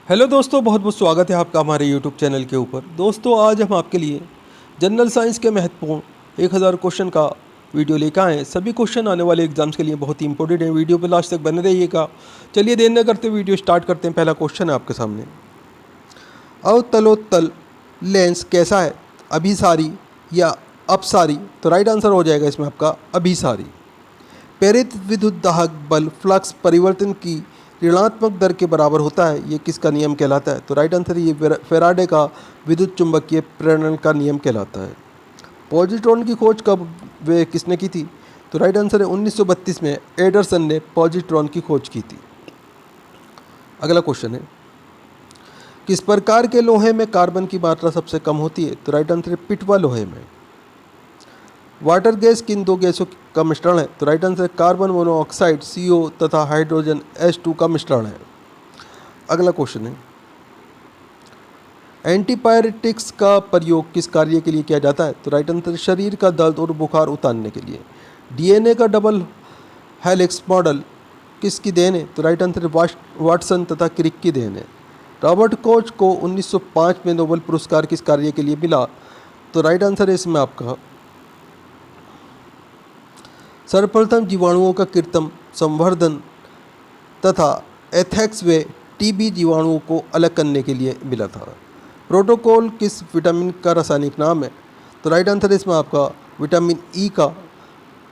Hello दोस्तों, बहुत बहुत स्वागत है आपका हमारे यूट्यूब चैनल के ऊपर। दोस्तों, आज हम आपके लिए जनरल साइंस के महत्वपूर्ण 1000 क्वेश्चन का वीडियो लेकर आए हैं। सभी क्वेश्चन आने वाले एग्जाम्स के लिए बहुत ही इंपॉर्टेंट है। वीडियो पर लास्ट तक बने रहिएगा। चलिए देर न करते वीडियो स्टार्ट करते हैं। पहला क्वेश्चन है आपके सामने, अवतलोत्तल लेंस कैसा है, अभिसारी या अपसारी? तो राइट आंसर हो जाएगा इसमें आपका अभिसारी। प्रेरित विद्युत दाहक बल फ्लक्स परिवर्तन की ऋणात्मक दर के बराबर होता है, ये किसका नियम कहलाता है? तो राइट आंसर ये फैराडे का विद्युत चुंबकीय प्रेरण का नियम कहलाता है। पॉजिट्रॉन की खोज कब वे किसने की थी? तो राइट आंसर है 1932 में एडरसन ने पॉजिट्रॉन की खोज की थी। अगला क्वेश्चन है, किस प्रकार के लोहे में कार्बन की मात्रा सबसे कम होती है? तो राइट आंसर है पिटवा लोहे में। वाटर गैस किन दो गैसों का मिश्रण है? तो राइट आंसर है कार्बन मोनोऑक्साइड CO तथा हाइड्रोजन H2 का मिश्रण है। अगला क्वेश्चन है, एंटीपायरेटिक्स का प्रयोग किस कार्य के लिए किया जाता है? तो राइट आंसर शरीर का दर्द और बुखार उतारने के लिए। DNA का डबल हेलिक्स मॉडल किसकी देन है? तो राइट आंसर वाटसन तथा क्रिक की देन है। रॉबर्ट कोच को 1905 में नोबेल पुरस्कार किस कार्य के लिए मिला? तो राइट आंसर है इसमें आपका सर्वप्रथम जीवाणुओं का कृत्रिम संवर्धन तथा एथेक्स वे TB जीवाणुओं को अलग करने के लिए मिला था। प्रोटोकॉल किस विटामिन का रासायनिक नाम है? तो राइट आंसर इसमें आपका विटामिन E का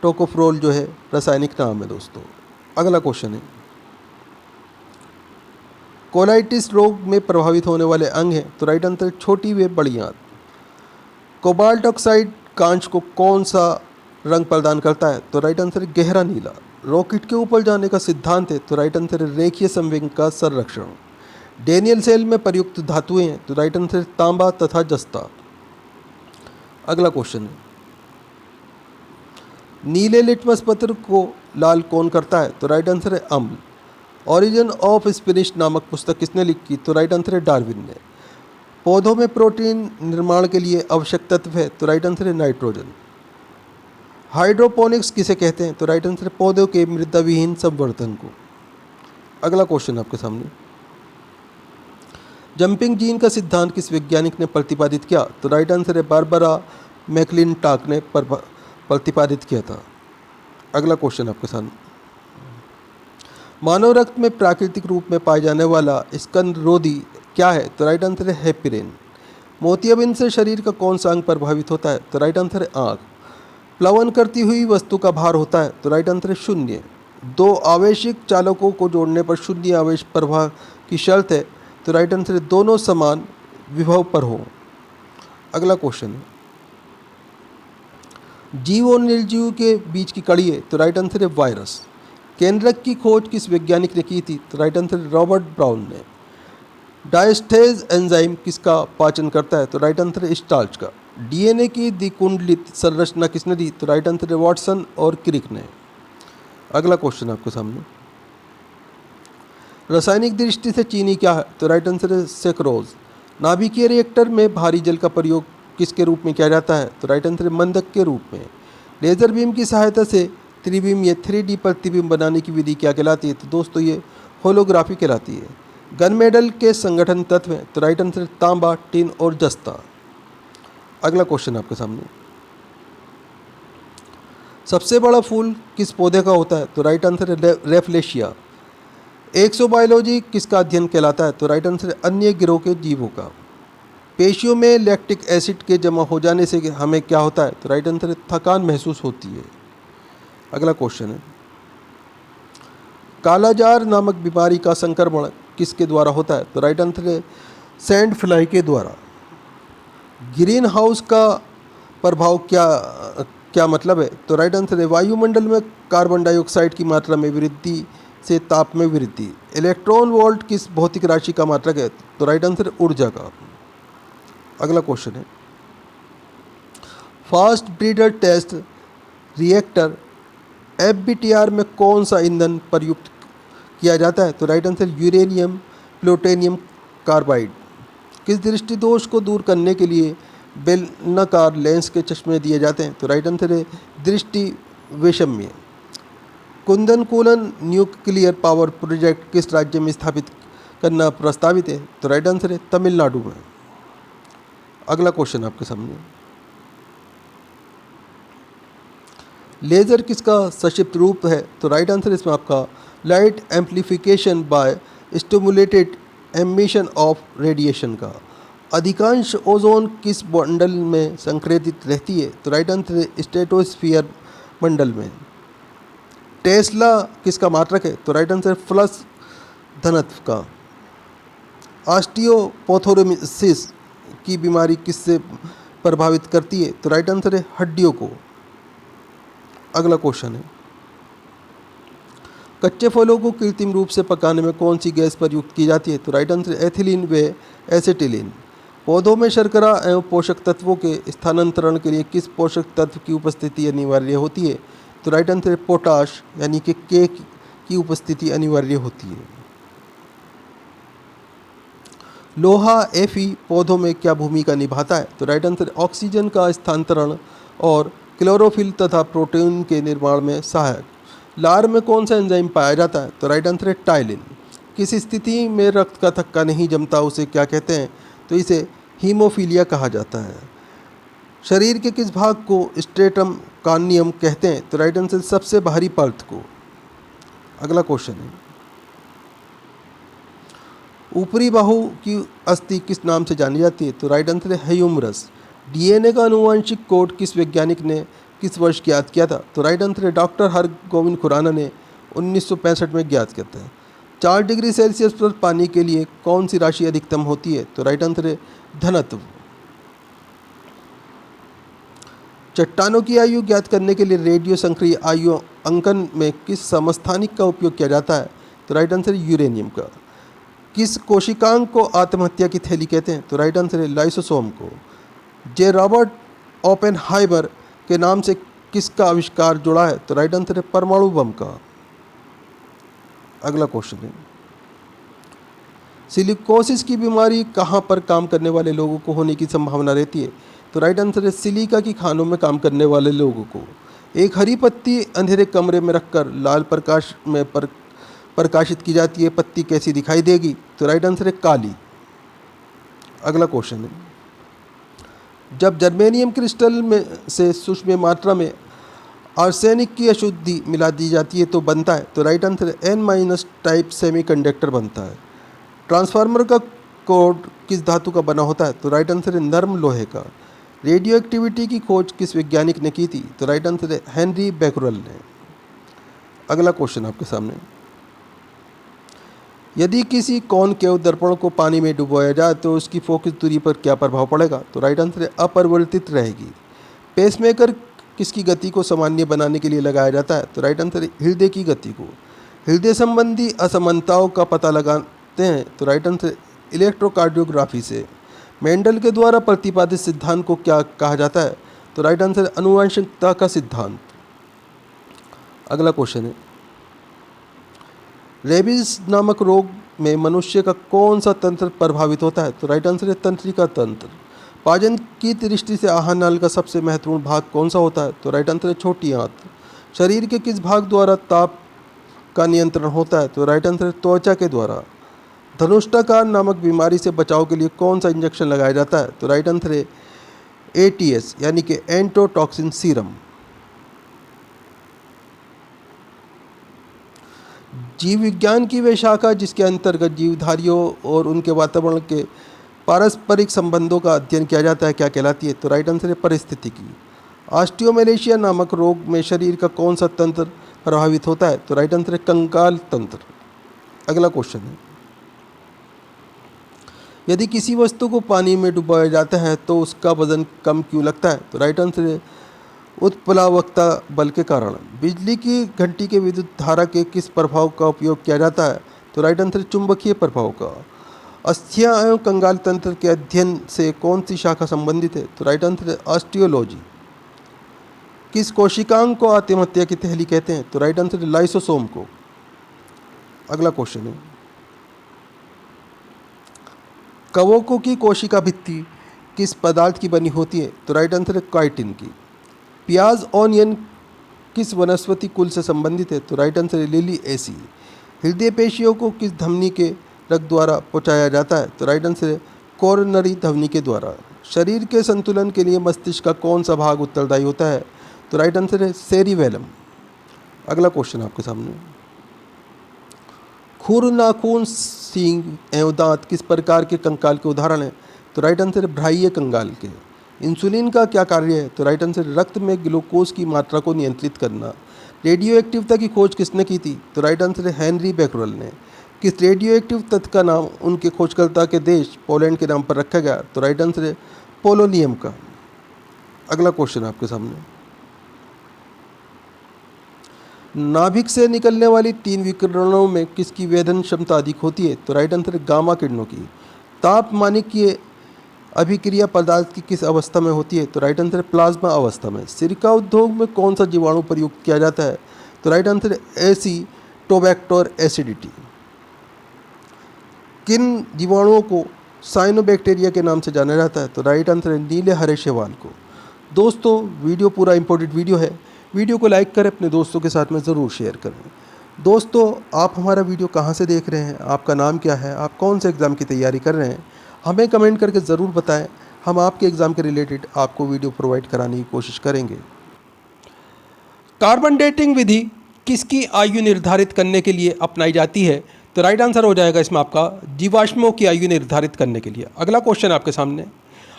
टोकोफेरोल जो है रासायनिक नाम है दोस्तों। अगला क्वेश्चन है, कोलाइटिस रोग में प्रभावित होने वाले अंग हैं? तो राइट आंसर छोटी व बड़ी आंत। कोबाल्ट ऑक्साइड कांच को कौन सा रंग प्रदान करता है? तो राइट आंसर है गहरा नीला। रॉकेट के ऊपर जाने का सिद्धांत है? तो राइट आंसर है रेखीय संवेग का संरक्षण। डेनियल सेल में प्रयुक्त धातुएं हैं? तो राइट आंसर है तांबा तथा जस्ता। अगला क्वेश्चन है, नीले लिटमस पत्र को लाल कौन करता है? तो राइट आंसर है अम्ल। ओरिजिन ऑफ स्पिनिश नामक पुस्तक किसने लिखी? तो राइट आंसर है डार्विन ने। पौधों में प्रोटीन निर्माण के लिए आवश्यक तत्व है? तो राइट आंसर है नाइट्रोजन। हाइड्रोपोनिक्स किसे कहते हैं? तो राइट आंसर है पौधों के मृदा विहीन संवर्धन को। अगला क्वेश्चन आपके सामने, जंपिंग जीन का सिद्धांत किस वैज्ञानिक ने प्रतिपादित किया? तो राइट आंसर है बारबरा मैकलिंटॉक ने प्रतिपादित किया था। अगला क्वेश्चन आपके सामने, मानव रक्त में प्राकृतिक रूप में पाए जाने वाला स्कंदरोधी क्या है? तो राइट आंसर है हेपेरिन। मोतियाबिंद से शरीर का कौन सा अंग प्रभावित होता है? तो राइट आंसर है आँख। प्लवन करती हुई वस्तु का भार होता है? तो राइट आंसर है शून्य। दो आवेशिक चालकों को जोड़ने पर शून्य आवेश प्रवाह की शर्त है? तो राइट आंसर है दोनों समान विभव पर हो। अगला क्वेश्चन है, जीव और निर्जीव के बीच की कड़ी है? तो राइट आंसर है वायरस। केंद्रक की खोज किस वैज्ञानिक ने की थी? तो राइट आंसर है रॉबर्ट ब्राउन ने। डायस्टेज एंजाइम किसका पाचन करता है? तो राइट आंसर है स्टार्च का। DNA की द्विकुंडलित संरचना किसने दी? तो राइट आंसर है वाटसन और क्रिक ने। अगला क्वेश्चन आपके सामने, रासायनिक दृष्टि से चीनी क्या है? तो राइट आंसर है सेक्रोज। नाभिकीय रिएक्टर में भारी जल का प्रयोग किसके रूप में किया जाता है? तो राइट आंसर है मंदक के रूप में। लेज़र बीम की सहायता से त्रिबिंब या 3D प्रतिबिंब बनाने की विधि क्या कहलाती है? तो दोस्तों ये होलोग्राफी कहलाती है। गन मेडल के संगठन तत्व हैं? तो राइट आंसर है तांबा, टिन और जस्ता। अगला क्वेश्चन आपके सामने, सबसे बड़ा फूल किस पौधे का होता है? तो राइट आंसर है रेफलेशिया। एक्सोबायोलॉजी किसका अध्ययन कहलाता है? तो राइट आंसर है अन्य गिरोह के जीवों का। पेशियों में लैक्टिक एसिड के जमा हो जाने से हमें क्या होता है? तो राइट आंसर है थकान महसूस होती है। अगला क्वेश्चन है, कालाजार नामक बीमारी का संक्रमण किसके द्वारा होता है? तो राइट आंसर है सैंड फ्लाई के द्वारा। ग्रीन हाउस का प्रभाव क्या मतलब है? तो राइट आंसर है वायुमंडल में कार्बन डाइऑक्साइड की मात्रा में वृद्धि से ताप में वृद्धि। इलेक्ट्रॉन वोल्ट किस भौतिक राशि का मात्रक है? तो राइट आंसर है ऊर्जा का। अगला क्वेश्चन है, fast breeder test reactor FBTR में कौन सा ईंधन प्रयुक्त किया जाता है? तो right answer uranium plutonium carbide. किस दृष्टि दोष को दूर करने के लिए बेलनाकार लेंस के चश्मे दिए जाते हैं? तो राइट आंसर है दृष्टि वैषम्य। कुंदन कुलन न्यूक्लियर पावर प्रोजेक्ट किस राज्य में स्थापित करना प्रस्तावित है? तो राइट आंसर है तमिलनाडु में। अगला क्वेश्चन आपके सामने, लेज़र किसका संक्षिप्त रूप है? तो राइट आंसर इसमें आपका light amplification by stimulated emission of radiation का। अधिकांश ओजोन किस मंडल में संक्रेतित रहती है? तो राइट आंसर है स्ट्रेटोस्फीयर मंडल में। टेस्ला किसका मात्रक है? तो राइट आंसर फ्लक्स घनत्व का। ऑस्टियोपोथोरोसिस की बीमारी किससे प्रभावित करती है? तो राइट आंसर है हड्डियों को। अगला क्वेश्चन है, कच्चे फलों को कृत्रिम रूप से पकाने में कौन सी गैस प्रयुक्त की जाती है? तो राइट आंसर एथिलीन व एसिटिलीन। पौधों में शर्करा एवं पोषक तत्वों के स्थानांतरण के लिए किस पोषक तत्व की उपस्थिति अनिवार्य होती है? तो राइट आंसर है पोटाश यानी कि के की उपस्थिति अनिवार्य होती है। लोहा Fe पौधों में क्या भूमिका निभाता है? तो राइट आंसर ऑक्सीजन का स्थानांतरण और क्लोरोफिल तथा प्रोटीन के निर्माण में सहायक। लार में कौन सा एंजाइम पाया जाता है? तो राइट आंसर है टाइलिन। किस स्थिति में रक्त का थक्का नहीं जमता उसे क्या कहते हैं? तो इसे हीमोफीलिया कहा जाता है। शरीर के किस भाग को स्ट्रेटम कार्नियम कहते हैं? तो राइट आंसर सबसे बाहरी परत को। अगला क्वेश्चन है, ऊपरी बाहु की अस्थि किस नाम से जानी जाती है? तो राइट आंसर है ह्यूमरस। डीएनए का आनुवंशिक कोड किस वैज्ञानिक ने किस वर्ष ज्ञात किया था? तो राइट आंसर है डॉक्टर हरगोविंद खुराना ने 1965 में ज्ञात किया था। 4 डिग्री सेल्सियस पर पानी के लिए कौन सी राशि अधिकतम होती है? तो राइट आंसर है घनत्व। चट्टानों की आयु ज्ञात करने के लिए रेडियो संक्रिय आयु अंकन में किस समस्थानिक का उपयोग किया जाता है? तो राइट आंसर है यूरेनियम का। किस कोशिकांग को आत्महत्या की थैली कहते हैं? तो राइट आंसर है लाइसोसोम को। जे रॉबर्ट ओपेनहाइमर के नाम से किसका आविष्कार जुड़ा है? तो राइट आंसर है परमाणु बम का। अगला क्वेश्चन है, सिलिकोसिस की बीमारी कहाँ पर काम करने वाले लोगों को होने की संभावना रहती है? तो राइट आंसर है सिलिका की खानों में काम करने वाले लोगों को। एक हरी पत्ती अंधेरे कमरे में रखकर लाल प्रकाश में प्रकाशित की जाती है, पत्ती कैसी दिखाई देगी? तो राइट आंसर है काली। अगला क्वेश्चन है, जब जर्मेनियम क्रिस्टल में से सूक्ष्म मात्रा में आर्सेनिक की अशुद्धि मिला दी जाती है तो बनता है? तो राइट आंसर है N- टाइप सेमीकंडक्टर बनता है। ट्रांसफार्मर का कोड किस धातु का बना होता है? तो राइट आंसर है नर्म लोहे का। रेडियो एक्टिविटी की खोज किस वैज्ञानिक ने की थी? तो राइट आंसर है हेनरी बैकरल ने। अगला क्वेश्चन आपके सामने, यदि किसी कॉनकेव दर्पण को पानी में डुबोया जाए तो उसकी फोकस दूरी पर क्या प्रभाव पड़ेगा? तो राइट आंसर है अपरिवर्तित रहेगी। पेसमेकर किसकी गति को सामान्य बनाने के लिए लगाया जाता है? तो राइट आंसर है हृदय की गति को। हृदय संबंधी असमानताओं का पता लगाते हैं? तो राइट आंसर इलेक्ट्रोकार्डियोग्राफी से। मेंडल के द्वारा प्रतिपादित सिद्धांत को क्या कहा जाता है? तो राइट आंसर है आनुवंशिकता का सिद्धांत। अगला क्वेश्चन है, रेबीज नामक रोग में मनुष्य का कौन सा तंत्र प्रभावित होता है? तो राइट आंसर है तंत्रिका तंत्र। पाचन की दृष्टि से आहार नाल का सबसे महत्वपूर्ण भाग कौन सा होता है? तो राइट आंसर है छोटी आंत। शरीर के किस भाग द्वारा ताप का नियंत्रण होता है? तो राइट आंसर है त्वचा के द्वारा। धनुष्टाकार नामक बीमारी से बचाव के लिए कौन सा इंजेक्शन लगाया जाता है? तो राइट आंसर है ATS यानी कि एंटोटॉक्सिन सीरम। जीव विज्ञान की वह शाखा जिसके अंतर्गत जीवधारियों और उनके वातावरण के पारस्परिक संबंधों का अध्ययन किया जाता है क्या कहलाती है? तो राइट आंसर है पारिस्थितिकी। ऑस्टियोमैलेशिया नामक रोग में शरीर का कौन सा तंत्र प्रभावित होता है? तो राइट आंसर है कंकाल तंत्र। अगला क्वेश्चन है, यदि किसी वस्तु को पानी में डुबाया जाता है तो उसका वजन कम क्यों लगता है? तो राइट आंसर है उत्प्लावकता बल के कारण। बिजली की घंटी के विद्युत धारा के किस प्रभाव का उपयोग किया जाता है? तो राइट आंसर है चुंबकीय प्रभाव का। अस्थियां एवं कंकाल तंत्र के अध्ययन से कौन सी शाखा संबंधित है? तो राइट आंसर है ऑस्टियोलॉजी। किस कोशिकांग को आत्महत्या की थैली कहते हैं? तो राइट आंसर है लाइसोसोम को। अगला क्वेश्चन है, कवकों की कोशिका भित्ति किस पदार्थ की बनी होती है? तो राइट आंसर है काइटिन की। प्याज ऑनियन किस वनस्पति कुल से संबंधित है? तो राइट आंसर है लिली एसी। हृदय पेशियों को किस धमनी के रक्त द्वारा पहुंचाया जाता है? तो राइट आंसर है कोरोनरी धमनी के द्वारा। शरीर के संतुलन के लिए मस्तिष्क का कौन सा भाग उत्तरदायी होता है? तो राइट आंसर है सेरिबेलम। अगला क्वेश्चन आपके सामने, खुर, नाखून, सींग एवं दांत किस प्रकार के कंकाल के उदाहरण हैं? तो राइट आंसर है बाह्य कंकाल के। इंसुलिन का क्या कार्य है? तो राइट आंसर रक्त में ग्लूकोज की मात्रा को नियंत्रित करना। रेडियो एक्टिवता की खोज किसने की थी? तो राइट आंसर है हेनरी बेकरल ने। किस रेडियो एक्टिव तत्व का नाम उनके खोजकर्ता के देश पोलैंड के नाम पर रखा गया? तो राइट आंसर है पोलोनियम का। अगला क्वेश्चन आपके सामने, नाभिक से निकलने वाली 3 विकिरणों में किसकी वेधन क्षमता अधिक होती है? तो राइट आंसर है गामा किरणों की। तापमानिकीय अभिक्रिया पदार्थ की किस अवस्था में होती है? तो राइट आंसर है प्लाज्मा अवस्था में। सिरका उद्योग में कौन सा जीवाणु प्रयुक्त किया जाता है? तो राइट आंसर है एसिटोबैक्टर एसिडिटी। किन जीवाणुओं को साइनोबैक्टीरिया के नाम से जाना जाता है? तो राइट आंसर है नीले हरे शैवाल को। दोस्तों वीडियो पूरा इंपॉर्टेंट वीडियो है, वीडियो को लाइक करें, अपने दोस्तों के साथ में ज़रूर शेयर करें। दोस्तों आप हमारा वीडियो कहाँ से देख रहे हैं, आपका नाम क्या है, आप कौन से एग्ज़ाम की तैयारी कर रहे हैं, हमें कमेंट करके ज़रूर बताएं। हम आपके एग्ज़ाम के रिलेटेड आपको वीडियो प्रोवाइड कराने की कोशिश करेंगे। कार्बन डेटिंग विधि किसकी आयु निर्धारित करने के लिए अपनाई जाती है? तो राइट आंसर हो जाएगा इसमें आपका जीवाश्मों की आयु निर्धारित करने के लिए। अगला क्वेश्चन आपके सामने,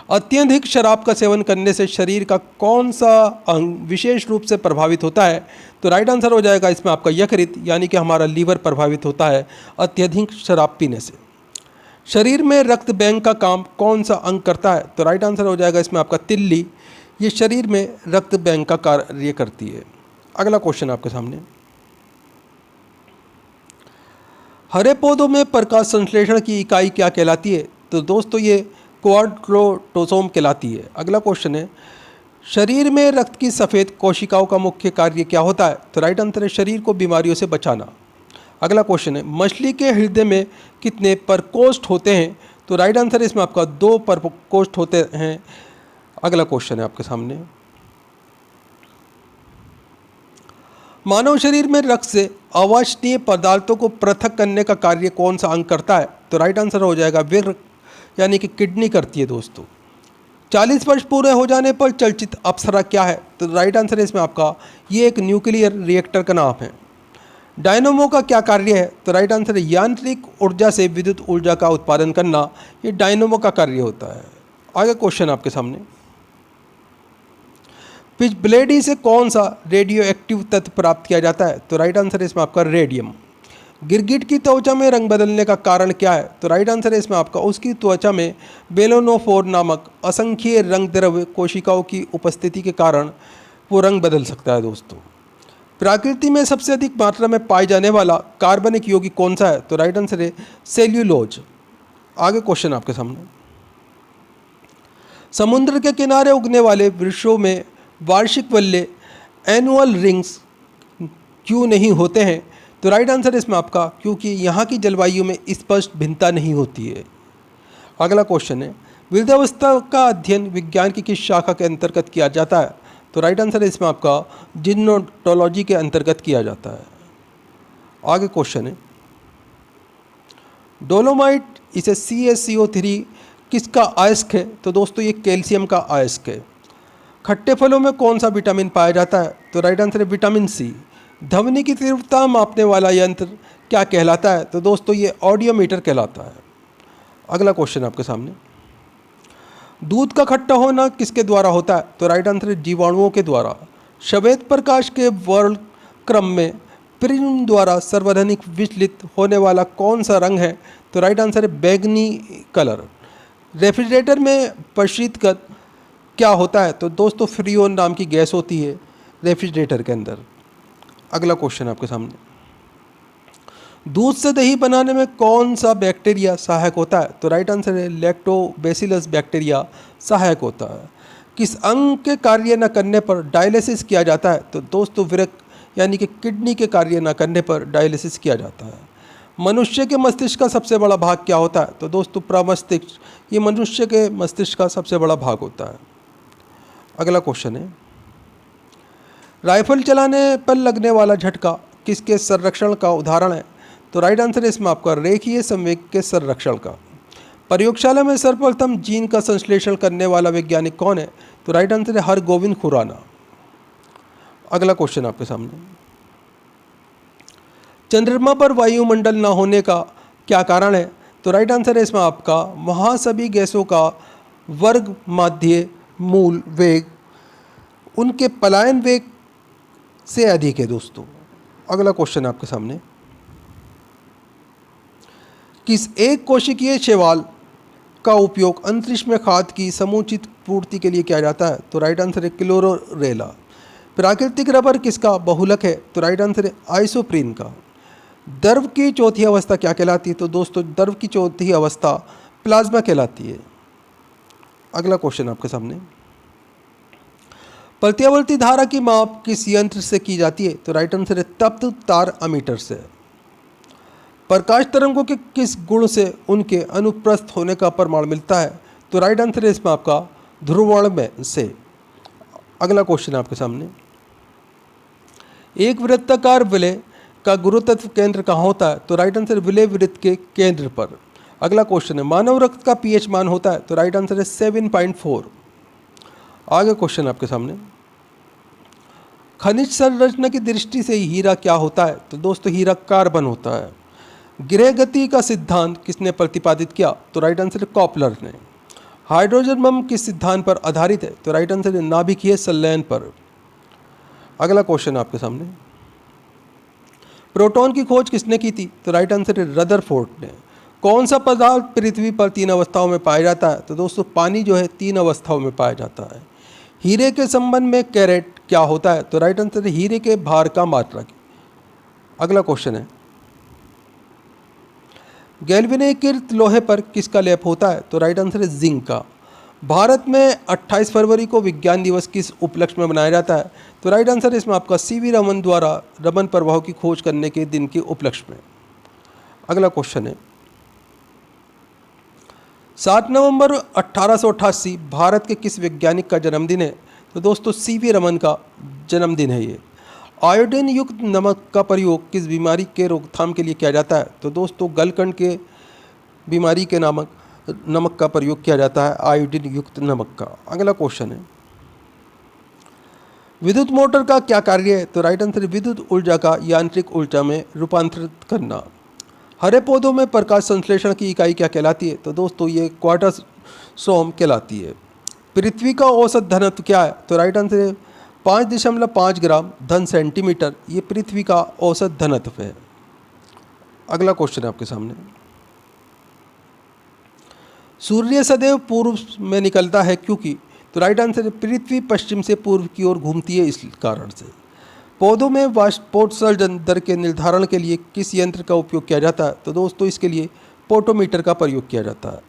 अत्यधिक शराब का सेवन करने से शरीर का कौन सा अंग विशेष रूप से प्रभावित होता है? तो राइट आंसर हो जाएगा इसमें आपका यकृत, यानी कि हमारा लीवर प्रभावित होता है अत्यधिक शराब पीने से। शरीर में रक्त बैंक का काम कौन सा अंग करता है? तो राइट आंसर हो जाएगा इसमें आपका तिल्ली, ये शरीर में रक्त बैंक का कार्य करती है। अगला क्वेश्चन आपके सामने, हरे पौधों में प्रकाश संश्लेषण की इकाई क्या कहलाती है? तो दोस्तों ये क्वाड्रोटोसोम कहलाती है। अगला क्वेश्चन है, शरीर में रक्त की सफ़ेद कोशिकाओं का मुख्य कार्य क्या होता है? तो राइट आंसर है शरीर को बीमारियों से बचाना। अगला क्वेश्चन है, मछली के हृदय में कितने प्रकोष्ठ होते हैं? तो राइट आंसर इसमें आपका 2 प्रकोष्ठ होते हैं। अगला क्वेश्चन है आपके सामने, मानव शरीर में रक्त से अवांछनीय पदार्थों को पृथक करने का कार्य कौन सा अंग करता है? तो राइट आंसर हो जाएगा वृक्क, यानी कि किडनी करती है। दोस्तों 40 वर्ष पूरे हो जाने पर चर्चित अप्सरा क्या है? तो राइट आंसर है इसमें आपका ये एक न्यूक्लियर रिएक्टर का नाम है। डायनोमो का क्या कार्य है? तो राइट आंसर है यांत्रिक ऊर्जा से विद्युत ऊर्जा का उत्पादन करना, ये डायनोमो का कार्य होता है। आगे क्वेश्चन आपके सामने, पिचब्लेडी से कौन सा रेडियो एक्टिव तत्व प्राप्त किया जाता है? तो राइट आंसर है इसमें आपका रेडियम। गिरगिट की त्वचा में रंग बदलने का कारण क्या है? तो राइट आंसर है इसमें आपका उसकी त्वचा में बेलोनोफोर नामक असंख्य रंग द्रव्य कोशिकाओं की उपस्थिति के कारण वो रंग बदल सकता है। दोस्तों प्रकृति में सबसे अधिक मात्रा में पाए जाने वाला कार्बनिक यौगिक कौन सा है? तो राइट आंसर है सेल्यूलोज। आगे क्वेश्चन आपके सामने, समुद्र के किनारे उगने वाले वृक्षों में वार्षिक वल्ले एनुअल रिंग्स क्यों नहीं होते हैं? तो राइट आंसर इसमें आपका क्योंकि यहाँ की जलवायु में स्पष्ट भिन्नता नहीं होती है। अगला क्वेश्चन है, वृद्धावस्था का अध्ययन विज्ञान की किस शाखा के अंतर्गत किया जाता है? तो राइट आंसर है इसमें आपका जिनोटोलॉजी के अंतर्गत किया जाता है। आगे क्वेश्चन है, डोलोमाइट इसे CaCO3 किसका अयस्क है? तो दोस्तों ये कैल्शियम का अयस्क है। खट्टे फलों में कौन सा विटामिन पाया जाता है? तो राइट आंसर है विटामिन C। ध्वनि की तीव्रता मापने वाला यंत्र क्या कहलाता है? तो दोस्तों ये ऑडियोमीटर कहलाता है। अगला क्वेश्चन आपके सामने, दूध का खट्टा होना किसके द्वारा होता है? तो राइट आंसर है जीवाणुओं के द्वारा। श्वेत प्रकाश के वर्ग क्रम में प्रिज्म द्वारा सर्वाधिक विचलित होने वाला कौन सा रंग है? तो राइट आंसर है बैंगनी कलर। रेफ्रिजरेटर में प्रशीतक क्या होता है? तो दोस्तों फ्रीओन नाम की गैस होती है रेफ्रिजरेटर के अंदर। अगला क्वेश्चन आपके सामने, दूध से दही बनाने में कौन सा बैक्टीरिया सहायक होता है? तो राइट आंसर है लैक्टोबैसिलस बैक्टीरिया सहायक होता है। किस अंग के कार्य न करने पर डायलिसिस किया जाता है? तो दोस्तों वृक्क, यानी कि किडनी के कार्य न करने पर डायलिसिस किया जाता है। मनुष्य के मस्तिष्क का सबसे बड़ा भाग क्या होता है? तो दोस्तों प्रमस्तिष्क, ये मनुष्य के मस्तिष्क का सबसे बड़ा भाग होता है। अगला क्वेश्चन है, राइफल चलाने पर लगने वाला झटका किसके संरक्षण का उदाहरण है? तो तो राइट आंसर है इसमें आपका रेखीय संवेग के संरक्षण का। प्रयोगशाला में सर्वप्रथम जीन का संश्लेषण करने वाला वैज्ञानिक कौन है? तो राइट आंसर है हरगोविंद खुराना। अगला क्वेश्चन आपके सामने, चंद्रमा पर वायुमंडल न होने का क्या कारण है? तो राइट आंसर है इसमें आपका वहाँ सभी गैसों का वर्ग माध्य मूल वेग उनके पलायन वेग से अधिक है दोस्तों। अगला क्वेश्चन आपके सामने, किस एक कोशिकीय शैवाल का उपयोग अंतरिक्ष में खाद की समुचित पूर्ति के लिए किया जाता है? तो राइट आंसर है क्लोरोरेला। प्राकृतिक रबर किसका बहुलक है? तो राइट आंसर है आइसोप्रीन का। द्रव की चौथी अवस्था क्या कहलाती है? तो दोस्तों द्रव की चौथी अवस्था प्लाज्मा कहलाती है। अगला क्वेश्चन आपके सामने, प्रत्यावर्ती धारा की माप किस यंत्र से की जाती है? तो राइट आंसर है तप्त तार अमीटर से। प्रकाश तरंगों के किस गुण से उनके अनुप्रस्थ होने का प्रमाण मिलता है? तो राइट आंसर है इसमें आपका ध्रुवण से। अगला क्वेश्चन आपके सामने, एक वृत्ताकार विलय का गुरुत्व केंद्र कहाँ होता है? तो राइट आंसर विलय वृत्त के केंद्र पर। अगला क्वेश्चन है, मानव रक्त का पीएच मान होता है? तो राइट आंसर है 7.4। आगे क्वेश्चन आपके सामने, खनिज संरचना की दृष्टि से हीरा क्या होता है? तो दोस्तों हीरा कार्बन होता है। गृह गति का सिद्धांत किसने प्रतिपादित किया? तो राइट आंसर है कॉपलर ने। हाइड्रोजन बम किस सिद्धांत पर आधारित है? तो राइट आंसर है नाभिकीय संलयन पर। अगला क्वेश्चन आपके सामने, प्रोटॉन की खोज किसने की थी? तो राइट आंसर है रदरफोर्ड ने। कौन सा पदार्थ पृथ्वी पर 3 अवस्थाओं में पाया जाता है? तो दोस्तों पानी जो है 3 अवस्थाओं में पाया जाता है। हीरे के संबंध में कैरेट क्या होता है? तो राइट आंसर है हीरे के भार का मात्रक। अगला क्वेश्चन है, गैल्वेनीकृत लोहे पर किसका लेप होता है? तो राइट आंसर है जिंक का। भारत में 28 फरवरी को विज्ञान दिवस किस उपलक्ष्य में मनाया जाता है? तो राइट आंसर है इसमें आपका सीवी रमन द्वारा रमन प्रभाव की खोज करने के दिन के उपलक्ष्य में। अगला क्वेश्चन है, 7 नवंबर 1888 भारत के किस वैज्ञानिक का जन्मदिन है? तो दोस्तों सीवी रमन का जन्मदिन है ये। आयोडीन युक्त नमक का प्रयोग किस बीमारी के रोकथाम के लिए किया जाता है? तो दोस्तों गलकंड के बीमारी के नमक का प्रयोग किया जाता है, आयोडीन युक्त नमक का। अगला क्वेश्चन है, विद्युत मोटर का क्या कार्य है? तो राइट आंसर है विद्युत ऊर्जा का यांत्रिक ऊर्जा में रूपांतरित करना। हरे पौधों में प्रकाश संश्लेषण की इकाई क्या कहलाती है? तो दोस्तों ये क्वार्टरसोम कहलाती है। पृथ्वी का औसत घनत्व क्या है? तो राइट आंसर है 5.5 ग्राम धन सेंटीमीटर, ये पृथ्वी का औसत घनत्व है। अगला क्वेश्चन है आपके सामने, सूर्य सदैव पूर्व में निकलता है क्योंकि? तो राइट आंसर है पृथ्वी पश्चिम से पूर्व की ओर घूमती है, इस कारण से। पौधों में वाष्पोत्सर्जन दर के निर्धारण के लिए किस यंत्र का उपयोग किया जाता है? तो दोस्तों इसके लिए पोटोमीटर का प्रयोग किया जाता है।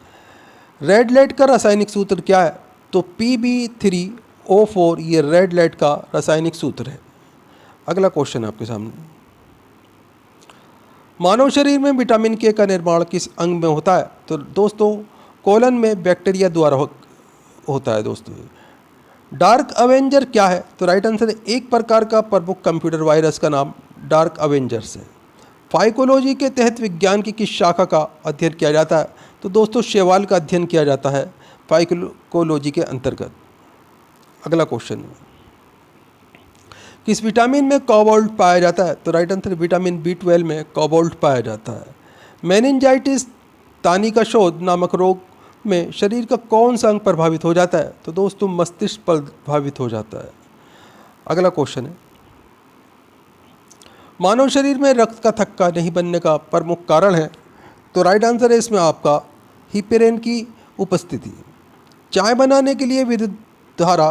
रेड लाइट का रासायनिक सूत्र क्या है? तो Pb3O4 ये रेड लाइट का रासायनिक सूत्र है। अगला क्वेश्चन है आपके सामने, मानव शरीर में विटामिन के का निर्माण किस अंग में होता है? तो दोस्तों कोलन में बैक्टीरिया द्वारा होता है दोस्तों। डार्क अवेंजर क्या है? तो राइट आंसर है एक प्रकार का प्रमुख कंप्यूटर वायरस का नाम डार्क अवेंजर्स है। फाइकोलॉजी के तहत विज्ञान की किस शाखा का अध्ययन किया जाता है? तो दोस्तों शैवाल का अध्ययन किया जाता है फाइकोलॉजी के अंतर्गत। अगला क्वेश्चन, किस विटामिन में कोबाल्ट पाया जाता है? तो राइट आंसर विटामिन B12 में कोबाल्ट पाया जाता है। मेनिंजाइटिस तानी का शोध नामक रोग में शरीर का कौन सा अंग प्रभावित हो जाता है? तो दोस्तों मस्तिष्क प्रभावित हो जाता है। अगला क्वेश्चन है, मानव शरीर में रक्त का थक्का नहीं बनने का प्रमुख कारण है? तो राइट आंसर है इसमें आपका हिपेरिन की उपस्थिति। चाय बनाने के लिए विद्युत धारा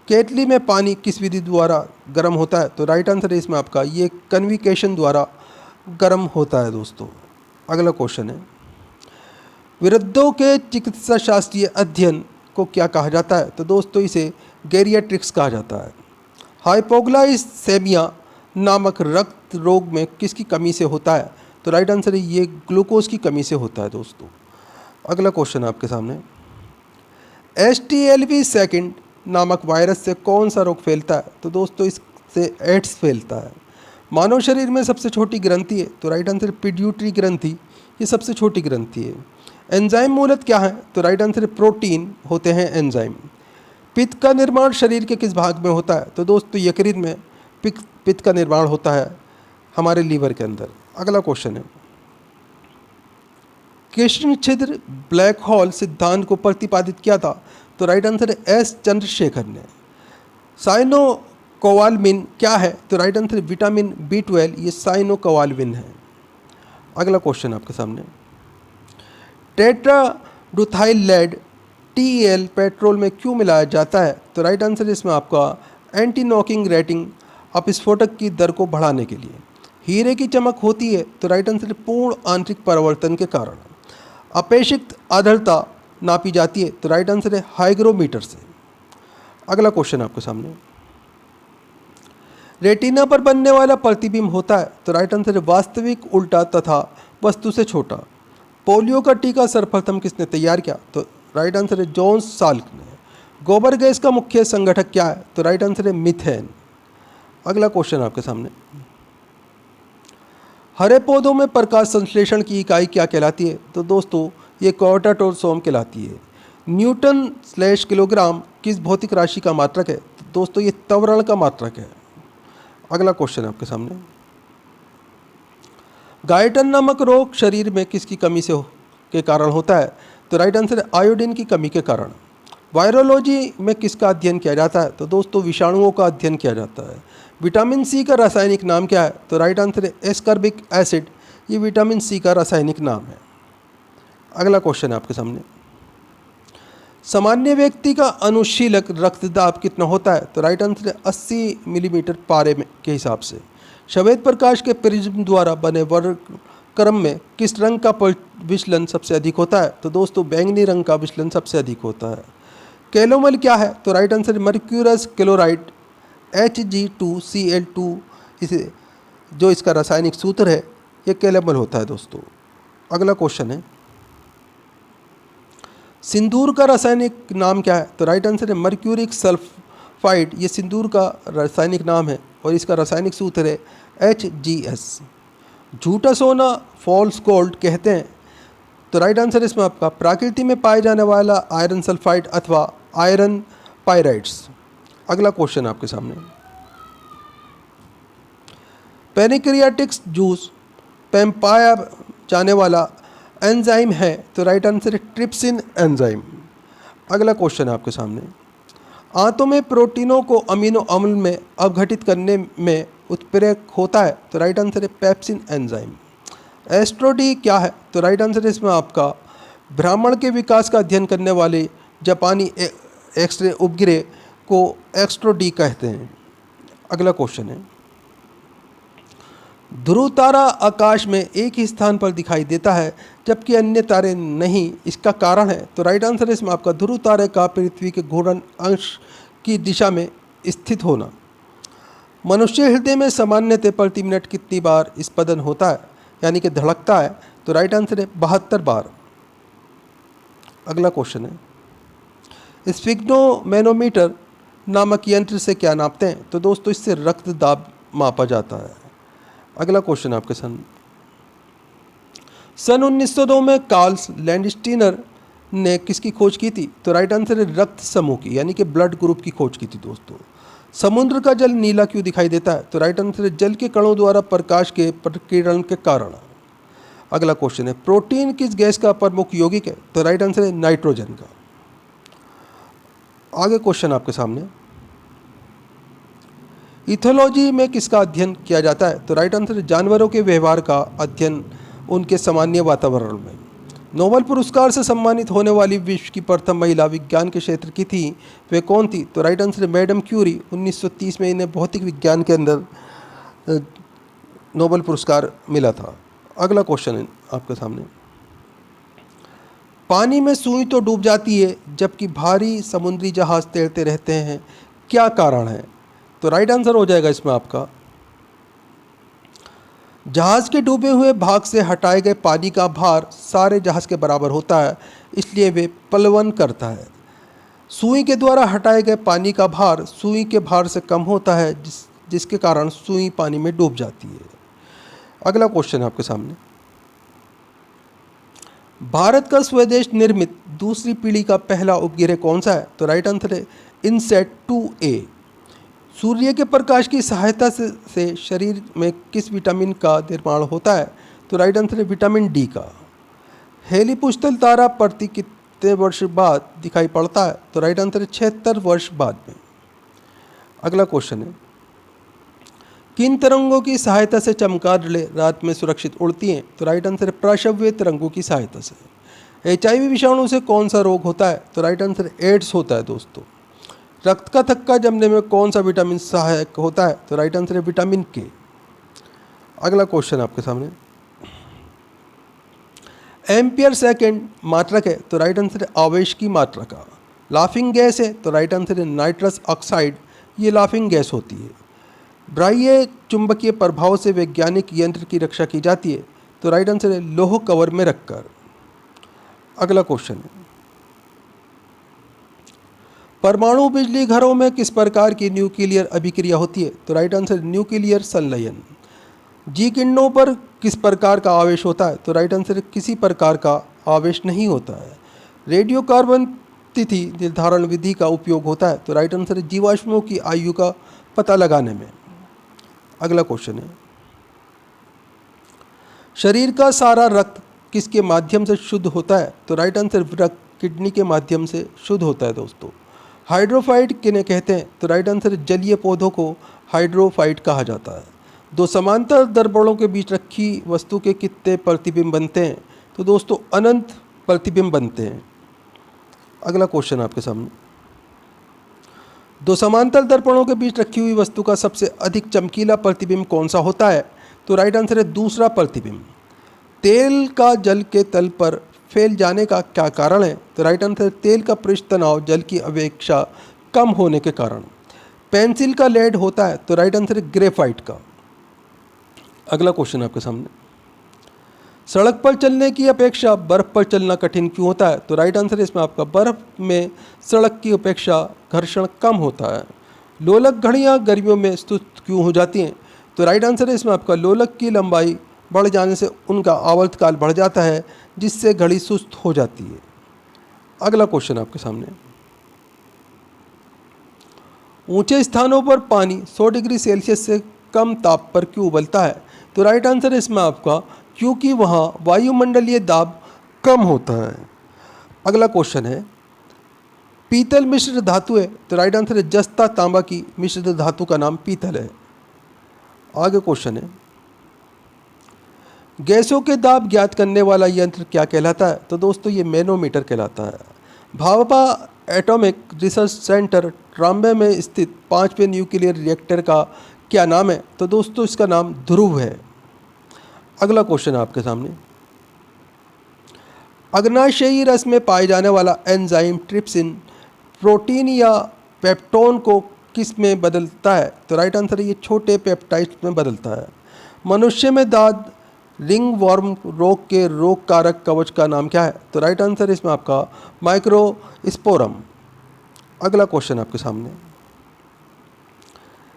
केतली में पानी किस विधि द्वारा गर्म होता है? तो राइट आंसर है इसमें आपका ये कन्विकेशन द्वारा गर्म होता है दोस्तों। अगला क्वेश्चन है, वृद्धों के चिकित्सा शास्त्रीय अध्ययन को क्या कहा जाता है? तो दोस्तों इसे गैरियाट्रिक्स कहा जाता है। हाइपोग्लाइसेमिया नामक रक्त रोग में किसकी कमी से होता है? तो राइट आंसर है ये ग्लूकोज की कमी से होता है दोस्तों। अगला क्वेश्चन आपके सामने, HTLV-2 नामक वायरस से कौन सा रोग फैलता है? तो दोस्तों इससे एड्स फैलता है। मानव शरीर में सबसे छोटी ग्रंथि है, तो राइट आंसर पिट्यूटरी ग्रंथि, ये सबसे छोटी ग्रंथि है। एंजाइम मूलतः क्या है, तो राइट आंसर प्रोटीन होते हैं एंजाइम। पित्त का निर्माण शरीर के किस भाग में होता है, तो दोस्तों यकृत में पित्त का निर्माण होता है हमारे लीवर के अंदर। अगला क्वेश्चन है, कृष्ण छिद्र ब्लैक होल सिद्धांत को प्रतिपादित किया था, तो राइट आंसर है एस चंद्रशेखर ने। साइनोकोवालमिन क्या है, तो राइट आंसर है विटामिन B12, ये साइनोकोवालमिन है। अगला क्वेश्चन आपके सामने, टेट्राडुथाइल लेड TeL पेट्रोल में क्यों मिलाया जाता है, तो राइट आंसर है इसमें आपका एंटी नॉकिंग रेटिंग अपस्फोटक की दर को बढ़ाने के लिए। हीरे की चमक होती है, तो राइट आंसर है पूर्ण आंतरिक परावर्तन के कारण। अपेक्षित आर्द्रता नापी जाती है, तो राइट आंसर है हाइग्रोमीटर से। अगला क्वेश्चन आपके सामने, रेटिना पर बनने वाला प्रतिबिंब होता है, तो राइट आंसर है वास्तविक उल्टा तथा वस्तु से छोटा। पोलियो का टीका सर्वप्रथम किसने तैयार किया, तो राइट आंसर है जॉन्स साल्क ने। गोबर गैस का मुख्य संगठक क्या है, तो राइट आंसर है मीथेन। अगला क्वेश्चन आपके सामने, हरे पौधों में प्रकाश संश्लेषण की इकाई क्या कहलाती है, तो दोस्तों ये क्वार्टाटोसोम कहलाती है। न्यूटन/किलोग्राम किस भौतिक राशि का मात्रक है, तो दोस्तों ये त्वरण का मात्रक है। अगला क्वेश्चन आपके सामने, गायटन नामक रोग शरीर में किसकी कमी के कारण होता है, तो राइट आंसर है आयोडीन की कमी के कारण। वायरोलॉजी में किसका अध्ययन किया जाता है, तो दोस्तों विषाणुओं का अध्ययन किया जाता है। विटामिन C का रासायनिक नाम क्या है, तो राइट आंसर है एस्कॉर्बिक एसिड, ये विटामिन C का रासायनिक नाम है। अगला क्वेश्चन आपके सामने, सामान्य व्यक्ति का अनुशीलक रक्तदाब कितना होता है, तो राइट आंसर है 80 मिलीमीटर पारे में के हिसाब से। श्वेत प्रकाश के प्रिज्म द्वारा बने वर्णक्रम में किस रंग का विचलन सबसे अधिक होता है, तो दोस्तों बैंगनी रंग का विचलन सबसे अधिक होता है। कैलोमल क्या है, तो राइट आंसर है मर्क्यूरस क्लोराइड Hg2Cl2, इसे जो इसका रासायनिक सूत्र है ये कैलोमल होता है दोस्तों। अगला क्वेश्चन है, सिंदूर का रासायनिक नाम क्या है, तो राइट आंसर है मर्क्यूरिक सल्फाइड, ये सिंदूर का रासायनिक नाम है और इसका रासायनिक सूत्र है Hgs। झूठा सोना फॉल्स गोल्ड कहते हैं, तो राइट आंसर इसमें आपका प्रकृति में पाए जाने वाला आयरन सल्फाइड अथवा आयरन पायराइड्स। अगला क्वेश्चन आपके सामने, पेनक्रियाटिक्स जूस में पाया जाने वाला एंजाइम है, तो राइट आंसर है ट्रिप्सिन एंजाइम। अगला क्वेश्चन आपके सामने, आंतों में प्रोटीनों को अमीनो अम्ल में अवघटित करने में उत्प्रेरक होता है, तो राइट आंसर है पेप्सिन एंजाइम। एस्ट्रोडी क्या है, तो राइट आंसर है इसमें आपका ब्राह्मण के विकास का अध्ययन करने वाले जापानी एक्सरे उपग्रह को एस्ट्रोडी कहते हैं। अगला क्वेश्चन है, ध्रुव तारा आकाश में एक ही स्थान पर दिखाई देता है जबकि अन्य तारे नहीं, इसका कारण है, तो राइट आंसर है इसमें आपका ध्रुव तारे का पृथ्वी के घूर्णन अंश की दिशा में स्थित होना। मनुष्य हृदय में सामान्यतः प्रति मिनट कितनी बार स्पंदन होता है, यानी कि धड़कता है, तो राइट आंसर है 72 बार। अगला क्वेश्चन है, स्फिग्नोमेनोमीटर नामक यंत्र से क्या नापते हैं, तो दोस्तों इससे रक्तदाब मापा जाता है। अगला क्वेश्चन आपके सन 1902 में कार्ल लैंडस्टीनर ने किसकी खोज की थी, तो राइट आंसर है रक्त समूह की, यानी कि ब्लड ग्रुप की खोज की थी दोस्तों। समुद्र का जल नीला क्यों दिखाई देता है, तो राइट आंसर है जल के कणों द्वारा प्रकाश के प्रकीर्णन के कारण। अगला क्वेश्चन है, प्रोटीन किस गैस का प्रमुख यौगिक है, तो राइट आंसर है नाइट्रोजन का। आगे क्वेश्चन आपके सामने, इथोलॉजी में किसका अध्ययन किया जाता है, तो राइट आंसर है जानवरों के व्यवहार का अध्ययन उनके सामान्य वातावरण में। नोबेल पुरस्कार से सम्मानित होने वाली विश्व की प्रथम महिला विज्ञान के क्षेत्र की थी, वे कौन थी, तो राइट आंसर है मैडम क्यूरी। 1930 में इन्हें भौतिक विज्ञान के अंदर नोबेल पुरस्कार मिला था। अगला क्वेश्चन है आपके सामने, पानी में सुई तो डूब जाती है जबकि भारी समुद्री जहाज तैरते रहते हैं, क्या कारण है, तो राइट आंसर हो जाएगा इसमें आपका जहाज के डूबे हुए भाग से हटाए गए पानी का भार सारे जहाज के बराबर होता है, इसलिए वे प्लवन करता है। सुई के द्वारा हटाए गए पानी का भार सुई के भार से कम होता है, जिसके कारण सुई पानी में डूब जाती है। अगला क्वेश्चन है आपके सामने, भारत का स्वदेश निर्मित दूसरी पीढ़ी का पहला उपग्रह कौन सा है? तो राइट आंसर है इनसैट 2A। सूर्य के प्रकाश की सहायता से शरीर में किस विटामिन का निर्माण होता है? तो राइट आंसर है विटामिन डी का। हेलिपुष्तल तारा प्रति कितने वर्ष बाद दिखाई पड़ता है? तो राइट आंसर है 76 वर्ष बाद में। अगला क्वेश्चन है, किन तरंगों की सहायता से चमगादड़ें रात में सुरक्षित उड़ती हैं? तो राइट आंसर है प्रश्रव्य तरंगों की सहायता से। HIV विषाणु से कौन सा रोग होता है? तो राइट आंसर एड्स होता है दोस्तों। रक्त का थक्का जमने में कौन सा विटामिन सहायक होता है? तो राइट आंसर है विटामिन के। अगला क्वेश्चन आपके सामने, एम्पियर सेकेंड मात्रक है? तो राइट आंसर है आवेश की मात्रा का। लाफिंग गैस है? तो राइट आंसर है नाइट्रस ऑक्साइड, ये लाफिंग गैस होती है। बाह्य चुंबकीय प्रभाव से वैज्ञानिक यंत्र की रक्षा की जाती है? तो राइट आंसर है लोह कवर में रखकर। अगला क्वेश्चन है, परमाणु बिजली घरों में किस प्रकार की न्यूक्लियर अभिक्रिया होती है? तो राइट आंसर न्यूक्लियर संलयन। जी किरणों पर किस प्रकार का आवेश होता है? तो राइट आंसर है किसी प्रकार का आवेश नहीं होता है। रेडियो कार्बन तिथि निर्धारण विधि का उपयोग होता है? तो राइट आंसर है जीवाश्मों की आयु का पता लगाने में। अगला क्वेश्चन है, शरीर का सारा रक्त किसके माध्यम से शुद्ध होता है? तो राइट आंसर रक्त किडनी के माध्यम से शुद्ध होता है दोस्तों। हाइड्रोफाइट किन्हें कहते हैं? तो राइट आंसर जलीय पौधों को हाइड्रोफाइट कहा जाता है। दो समांतर दर्पणों के बीच रखी वस्तु के कितने प्रतिबिंब बनते हैं? तो दोस्तों अनंत प्रतिबिंब बनते हैं। अगला क्वेश्चन आपके सामने, दो समांतर दर्पणों के बीच रखी हुई वस्तु का सबसे अधिक चमकीला प्रतिबिंब कौन सा होता है? तो राइट आंसर है दूसरा प्रतिबिंब। तेल का जल के तल पर फैल जाने का क्या कारण है? तो राइट आंसर है तेल का पृष्ठ तनाव जल की अपेक्षा कम होने के कारण। पेंसिल का लेड होता है? तो राइट आंसर है ग्रेफाइट का। अगला क्वेश्चन आपके सामने, सड़क पर चलने की अपेक्षा बर्फ पर चलना कठिन क्यों होता है? तो राइट आंसर है इसमें आपका बर्फ में सड़क की अपेक्षा घर्षण कम होता है। लोलक घड़ियाँ गर्मियों में सुस्त क्यों हो जाती हैं? तो राइट आंसर है इसमें आपका लोलक की लंबाई बढ़ जाने से उनका आवर्तकाल बढ़ जाता है, जिससे घड़ी सुस्त हो जाती है। अगला क्वेश्चन आपके सामने, ऊंचे स्थानों पर पानी 100 डिग्री सेल्सियस से कम ताप पर क्यों उबलता है? तो राइट आंसर है इसमें आपका क्योंकि वहाँ वायुमंडलीय दाब कम होता है। अगला क्वेश्चन है, पीतल मिश्र धातु है? तो राइट आंसर है जस्ता तांबा की मिश्र धातु का नाम पीतल है। आगे क्वेश्चन है, गैसों के दाब ज्ञात करने वाला यंत्र क्या कहलाता है? तो दोस्तों ये मैनोमीटर कहलाता है। Bhabha atomic research centre Trombay में स्थित 5वें न्यूक्लियर रिएक्टर का क्या नाम है? तो दोस्तों इसका नाम ध्रुव है। अगला क्वेश्चन आपके सामने, अग्नाशयी रस में पाए जाने वाला एंजाइम ट्रिप्सिन प्रोटीन या पेप्टोन को किस में बदलता है? तो राइट आंसर है ये छोटे पेप्टाइड्स में बदलता है। मनुष्य में दाद रिंग वर्म रोग के रोग कारक कवच का नाम क्या है? तो राइट आंसर है इसमें आपका माइक्रोस्पोरम। अगला क्वेश्चन आपके सामने,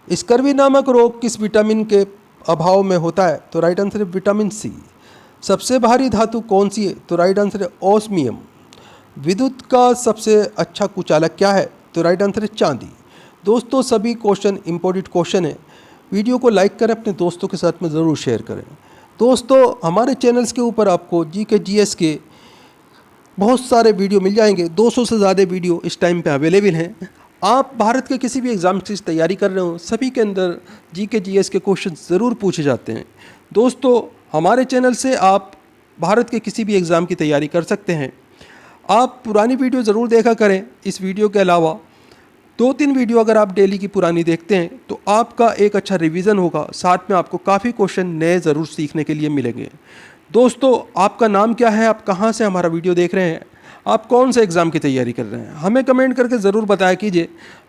स्कर्वी नामक रोग किस विटामिन के अभाव में होता है? तो राइट आंसर है विटामिन सी। सबसे भारी धातु कौन सी है? तो राइट आंसर है ओस्मियम। विद्युत का सबसे अच्छा कुचालक क्या है? तो राइट आंसर है चांदी। दोस्तों सभी क्वेश्चन इंपॉर्टेंट क्वेश्चन है। वीडियो को लाइक करें, अपने दोस्तों के साथ में ज़रूर शेयर करें। दोस्तों हमारे चैनल्स के ऊपर आपको जीके जीएस के बहुत सारे वीडियो मिल जाएंगे। 200 से ज़्यादा वीडियो इस टाइम पे अवेलेबल हैं। आप भारत के किसी भी एग्ज़ाम की तैयारी कर रहे हो, सभी के अंदर जीके जीएस के क्वेश्चन ज़रूर पूछे जाते हैं। दोस्तों हमारे चैनल से आप भारत के किसी भी एग्ज़ाम की तैयारी कर सकते हैं। आप पुरानी वीडियो ज़रूर देखा करें। इस वीडियो के अलावा 2-3 वीडियो अगर आप डेली की पुरानी देखते हैं तो आपका एक अच्छा रिवीजन होगा, साथ में आपको काफ़ी क्वेश्चन नए ज़रूर सीखने के लिए मिलेंगे। दोस्तों आपका नाम क्या है? आप कहाँ से हमारा वीडियो देख रहे हैं? आप कौन से एग्ज़ाम की तैयारी कर रहे हैं? हमें कमेंट करके ज़रूर बताया कीजिए।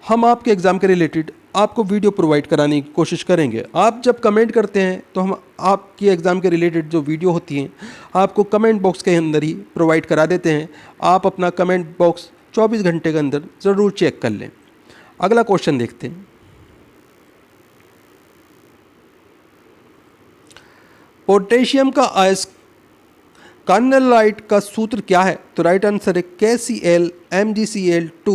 हम आपके एग्ज़ाम के रिलेटेड आपको वीडियो प्रोवाइड कराने की कोशिश करेंगे। आप जब कमेंट करते हैं तो हम आपकी एग्ज़ाम के रिलेटेड जो वीडियो होती हैं आपको कमेंट बॉक्स के अंदर ही प्रोवाइड करा देते हैं। आप अपना कमेंट बॉक्स 24 घंटे के अंदर ज़रूर चेक कर लें। अगला क्वेश्चन देखते हैं, पोटेशियम का कार्नलाइट का सूत्र क्या है? तो राइट आंसर है KCl MgCl2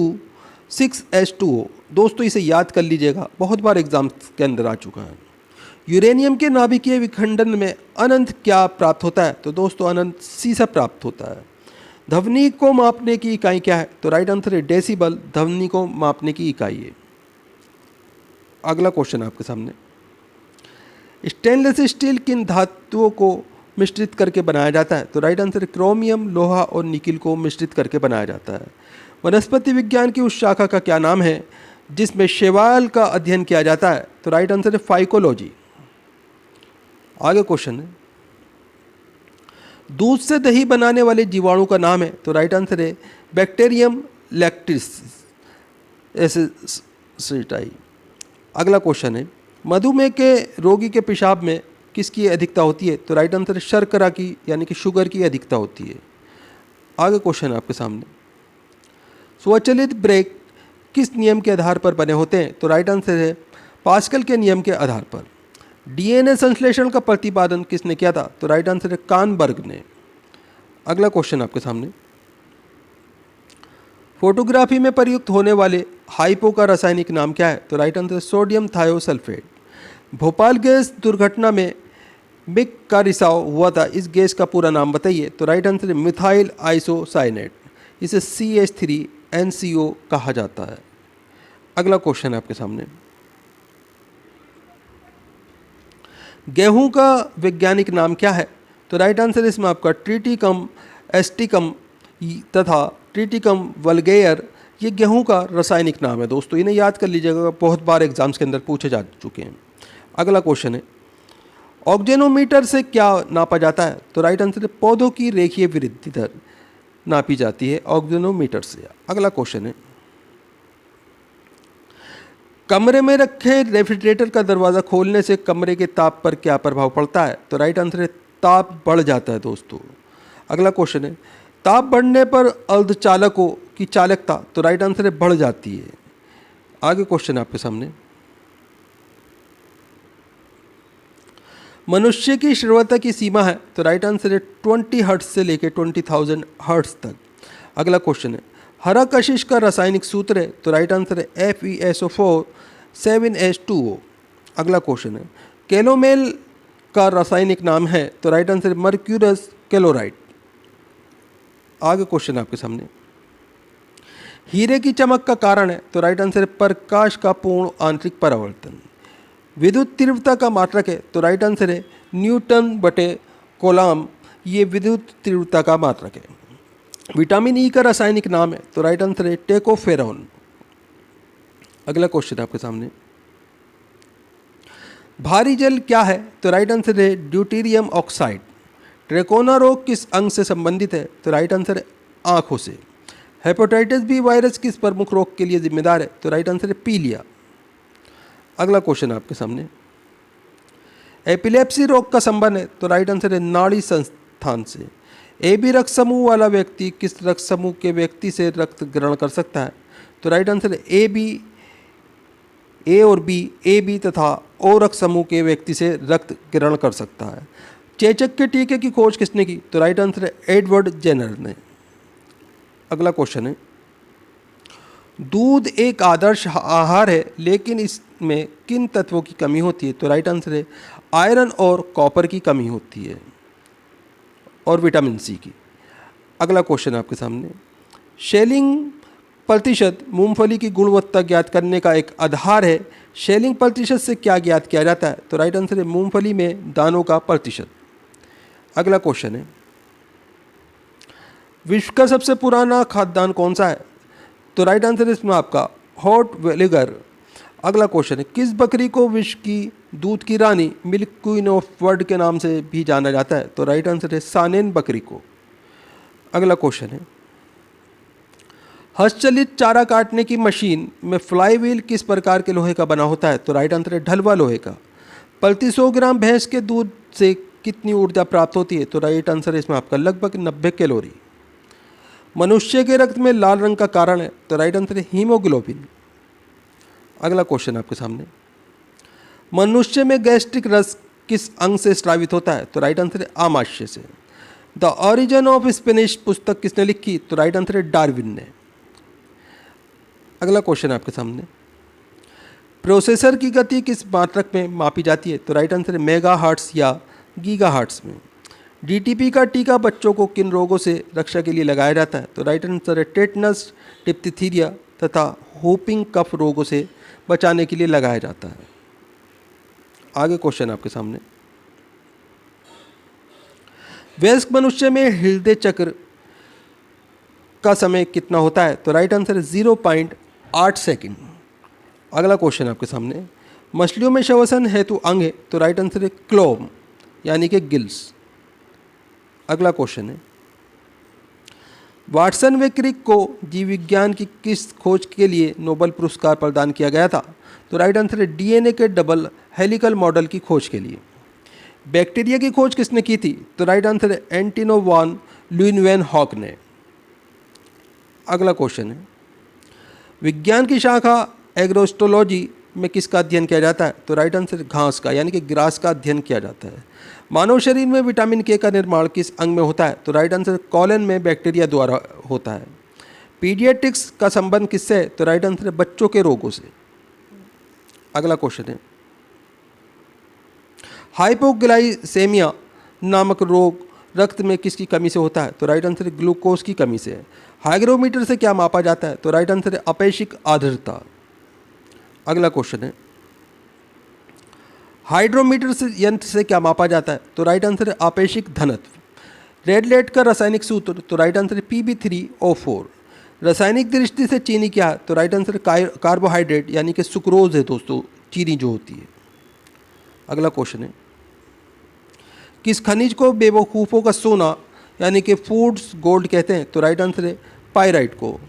6H2O। दोस्तों इसे याद कर लीजिएगा, बहुत बार एग्जाम के अंदर आ चुका है। यूरेनियम के नाभिकीय विखंडन में अनंत क्या प्राप्त होता है? तो दोस्तों अनंत सीसा प्राप्त होता है। ध्वनि को मापने की इकाई क्या है? तो राइट आंसर है डेसिबल, ध्वनि को मापने की इकाई है। अगला क्वेश्चन आपके सामने, स्टेनलेस स्टील किन धातुओं को मिश्रित करके बनाया जाता है? तो राइट आंसर है क्रोमियम, लोहा और निकिल को मिश्रित करके बनाया जाता है। वनस्पति विज्ञान की उस शाखा का क्या नाम है जिसमें शैवाल का अध्ययन किया जाता है? तो राइट आंसर है फाइकोलॉजी। आगे क्वेश्चन है, दूध से दही बनाने वाले जीवाणु का नाम है? तो राइट आंसर है बैक्टीरियम लैक्टिसिटाई। अगला क्वेश्चन है, मधुमेह के रोगी के पेशाब में किसकी अधिकता होती है? तो राइट आंसर है शर्करा की, यानी कि शुगर की अधिकता होती है। आगे क्वेश्चन आपके सामने, स्वचालित ब्रेक किस नियम के आधार पर बने होते हैं? तो राइट आंसर है पास्कल के नियम के आधार पर। डीएनए संश्लेषण का प्रतिपादन किसने किया था? तो राइट आंसर है कानबर्ग ने। अगला क्वेश्चन आपके सामने, फोटोग्राफी में प्रयुक्त होने वाले हाइपो का रासायनिक नाम क्या है? तो राइट आंसर है सोडियम थायोसल्फेट। भोपाल गैस दुर्घटना में मिग का रिसाव हुआ था, इस गैस का पूरा नाम बताइए? तो राइट आंसर है मिथाइल आइसोसाइनेट, इसे CH3NCO कहा जाता है। अगला क्वेश्चन आपके सामने, गेहूं का वैज्ञानिक नाम क्या है? तो राइट आंसर इसमें आपका ट्रिटिकम एस्टिकम तथा ट्रिटिकम वल्गेयर, ये गेहूं का रासायनिक नाम है। दोस्तों इन्हें याद कर लीजिएगा, बहुत बार एग्जाम्स के अंदर पूछे जा चुके हैं। अगला क्वेश्चन है, ऑक्जेनोमीटर से क्या नापा जाता है? तो राइट आंसर है पौधों की रेखीय वृद्धि दर नापी जाती है ऑक्जेनोमीटर से। अगला क्वेश्चन है, कमरे में रखे रेफ्रिजरेटर का दरवाज़ा खोलने से कमरे के ताप पर क्या प्रभाव पड़ता है? तो राइट आंसर है ताप बढ़ जाता है। दोस्तों अगला क्वेश्चन है, ताप बढ़ने पर अर्धचालकों की चालकता, तो राइट आंसर है बढ़ जाती है। आगे क्वेश्चन आपके सामने, मनुष्य की श्रव्यता की सीमा है? तो राइट आंसर है 20 हर्ट्ज से लेकर 20,000 हर्ट्ज तक। अगला क्वेश्चन है, हरा कशिश का रासायनिक सूत्र है? तो राइट आंसर है FeSO4 7H2O। अगला क्वेश्चन है, कैलोमेल का रासायनिक नाम है? तो राइट आंसर है मर्क्यूरस क्लोराइड। आगे क्वेश्चन आपके सामने, हीरे की चमक का कारण है? तो राइट आंसर है प्रकाश का पूर्ण आंतरिक परावर्तन। विद्युत तीव्रता का मात्रक है? तो राइट आंसर है न्यूटन बटे कोलाम, ये विद्युत तीव्रता का मात्रक है। विटामिन ई का रासायनिक नाम है? तो राइट आंसर है टेकोफेरॉन। अगला क्वेश्चन आपके सामने, भारी जल क्या है? तो राइट आंसर है ड्यूटेरियम ऑक्साइड। ट्रेकोना रोग किस अंग से संबंधित है? तो राइट आंसर है आंखों से। हेपेटाइटिस बी वायरस किस प्रमुख रोग के लिए जिम्मेदार है? तो राइट आंसर है पीलिया। अगला क्वेश्चन आपके सामने, एपिलेप्सी रोग का संबंध है? तो राइट आंसर है नाड़ी संस्थान से। AB रक्त समूह वाला व्यक्ति किस रक्त समूह के व्यक्ति से रक्त ग्रहण कर सकता है? तो राइट आंसर है A और B, AB तथा O रक्त समूह के व्यक्ति से रक्त ग्रहण कर सकता है। चेचक के टीके की खोज किसने की? तो राइट आंसर है एडवर्ड जेनर ने। अगला क्वेश्चन है, दूध एक आदर्श आहार है, लेकिन इसमें किन तत्वों की कमी होती है? तो राइट आंसर है आयरन और कॉपर की कमी होती है और विटामिन सी की। अगला क्वेश्चन आपके सामने, शेलिंग प्रतिशत मूंगफली की गुणवत्ता ज्ञात करने का एक आधार है। शेलिंग प्रतिशत से क्या ज्ञात किया जाता है? तो राइट आंसर है मूंगफली में दानों का प्रतिशत। अगला क्वेश्चन है, विश्व का सबसे पुराना खाद्यान्न कौन सा है? तो राइट आंसर है इसमें आपका हॉट विनेगर। अगला क्वेश्चन है, किस बकरी को विश्व की दूध की रानी, मिल्क क्वीन ऑफ वर्ल्ड के नाम से भी जाना जाता है? तो राइट आंसर है सानेन बकरी को। अगला क्वेश्चन है, हस्तचलित चारा काटने की मशीन में फ्लाई व्हील किस प्रकार के लोहे का बना होता है? तो राइट आंसर है ढलवा लोहे का। प्रति 100 ग्राम भैंस के दूध से कितनी ऊर्जा प्राप्त होती है? तो राइट आंसर है इसमें आपका लगभग 90 कैलोरी। मनुष्य के रक्त में लाल रंग का कारण है? तो राइट आंसर है हीमोग्लोबिन। अगला क्वेश्चन आपके सामने, मनुष्य में गैस्ट्रिक रस किस अंग से स्रावित होता है? तो राइट आंसर है आमाशय से। द ऑरिजिन ऑफ स्पेनिश पुस्तक किसने लिखी? तो राइट आंसर है डार्विन ने। अगला क्वेश्चन है आपके सामने, प्रोसेसर की गति किस मात्रक में मापी जाती है? तो राइट आंसर है मेगा हर्ट्स या गीगा हर्ट्स में। डीटीपी का टीका बच्चों को किन रोगों से रक्षा के लिए लगाया जाता है? तो राइट आंसर है टेटनस, डिप्थीरिया तथा होपिंग कफ रोगों से बचाने के लिए लगाया जाता है। आगे क्वेश्चन आपके सामने, वयस्क मनुष्य में हृदय चक्र का समय कितना होता है? तो राइट आंसर है 0.8 सेकेंड। अगला क्वेश्चन आपके सामने, मछलियों में श्वसन हेतु अंग है? तो राइट आंसर है क्लोम यानी कि गिल्स। अगला क्वेश्चन है, वाटसन व क्रिक को जीव विज्ञान की किस खोज के लिए नोबेल पुरस्कार प्रदान किया गया था? तो राइट आंसर है डीएनए के डबल हेलिकल मॉडल की खोज के लिए। बैक्टीरिया की खोज किसने की थी? तो राइट आंसर है एंटिनो वॉन ल्यूनवेनहॉक ने। अगला क्वेश्चन है, विज्ञान की शाखा एग्रोस्टोलॉजी में किसका अध्ययन किया जाता है? तो राइट आंसर घास का यानी कि ग्रास का अध्ययन किया जाता है। मानव शरीर में विटामिन के का निर्माण किस अंग में होता है? तो राइट आंसर कॉलन में बैक्टीरिया द्वारा होता है। पीडियाट्रिक्स का संबंध किससे है? तो राइट आंसर है बच्चों के रोगों से। अगला क्वेश्चन है, हाइपोग्लाइसेमिया नामक रोग रक्त में किसकी कमी से होता है? तो राइट आंसर है ग्लूकोज की कमी से है। हाइग्रोमीटर से क्या मापा जाता है? तो राइट आंसर है अपेक्षिक आर्द्रता। अगला क्वेश्चन है, हाइड्रोमीटर से यंत्र से क्या मापा जाता है? तो राइट आंसर है आपेक्षिक घनत्व। रेड लेड का रासायनिक सूत्र? तो राइट आंसर है Pb3O4। रासायनिक दृष्टि से चीनी क्या है? तो राइट आंसर है कार्बोहाइड्रेट यानी कि सुक्रोज है दोस्तों, चीनी जो होती है। अगला क्वेश्चन है, किस खनिज को बेवकूफ़ों का सोना यानी कि फूड्स गोल्ड कहते हैं? तो राइट आंसर है पायराइट को।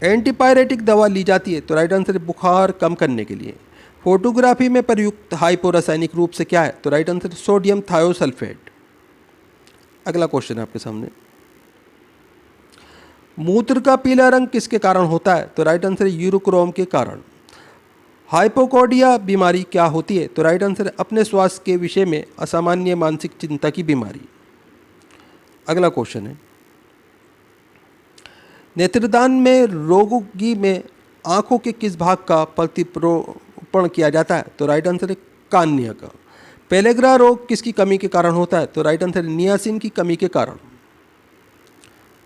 एंटीपायरेटिक दवा ली जाती है? तो राइट आंसर है बुखार कम करने के लिए। फोटोग्राफी में प्रयुक्त हाइपो रासायनिक रूप से क्या है? तो राइट आंसर सोडियम थायोसल्फेट। अगला क्वेश्चन है आपके सामने, मूत्र का पीला रंग किसके कारण होता है? तो राइट आंसर है यूरोक्रोम के कारण। हाइपोकोडिया बीमारी क्या होती है? तो राइट आंसर है अपने स्वास्थ्य के विषय में असामान्य मानसिक चिंता की बीमारी। अगला क्वेश्चन है, नेत्रदान में रोगी में आंखों के किस भाग का प्रतिप्रोपण किया जाता है? तो राइट आंसर है कान्य का। पेलेग्रा रोग किसकी कमी के कारण होता है? तो राइट आंसर है नियासिन की कमी के कारण।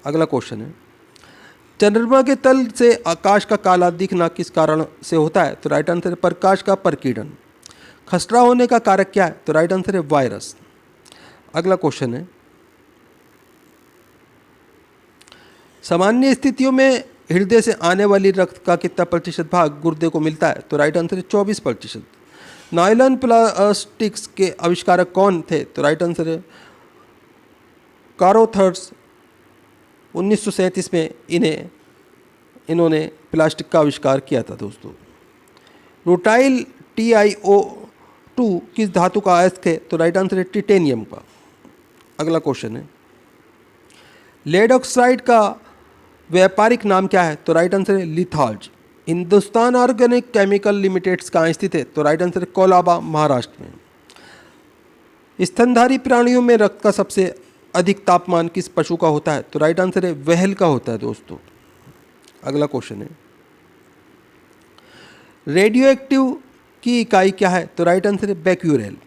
अगला क्वेश्चन है, चंद्रमा के तल से आकाश का काला दिखना किस कारण से होता है? तो राइट आंसर है प्रकाश का प्रकीर्णन। खसरा होने का कारक क्या है? तो राइट आंसर है वायरस। अगला क्वेश्चन है, सामान्य स्थितियों में हृदय से आने वाली रक्त का कितना प्रतिशत भाग गुर्दे को मिलता है? तो राइट आंसर है 24%। नायलॉन प्लास्टिक्स के आविष्कारक कौन थे? तो राइट आंसर है कारोथर्स। 1937 में इन्होंने प्लास्टिक का आविष्कार किया था दोस्तों। रूटाइल TiO2 किस धातु का अयस्क है? तो राइट आंसर है टिटेनियम का। अगला क्वेश्चन है, लेड ऑक्साइड का व्यापारिक नाम क्या है? तो राइट आंसर है लिथाल्ज। हिंदुस्तान ऑर्गेनिक केमिकल लिमिटेड कहाँ स्थित है? तो राइट आंसर है कोलाबा महाराष्ट्र में। स्तनधारी प्राणियों में रक्त का सबसे अधिक तापमान किस पशु का होता है? तो राइट आंसर है व्हेल का होता है दोस्तों। अगला क्वेश्चन है, रेडियो एक्टिव की इकाई क्या है? तो राइट आंसर है बैक्यूरेल।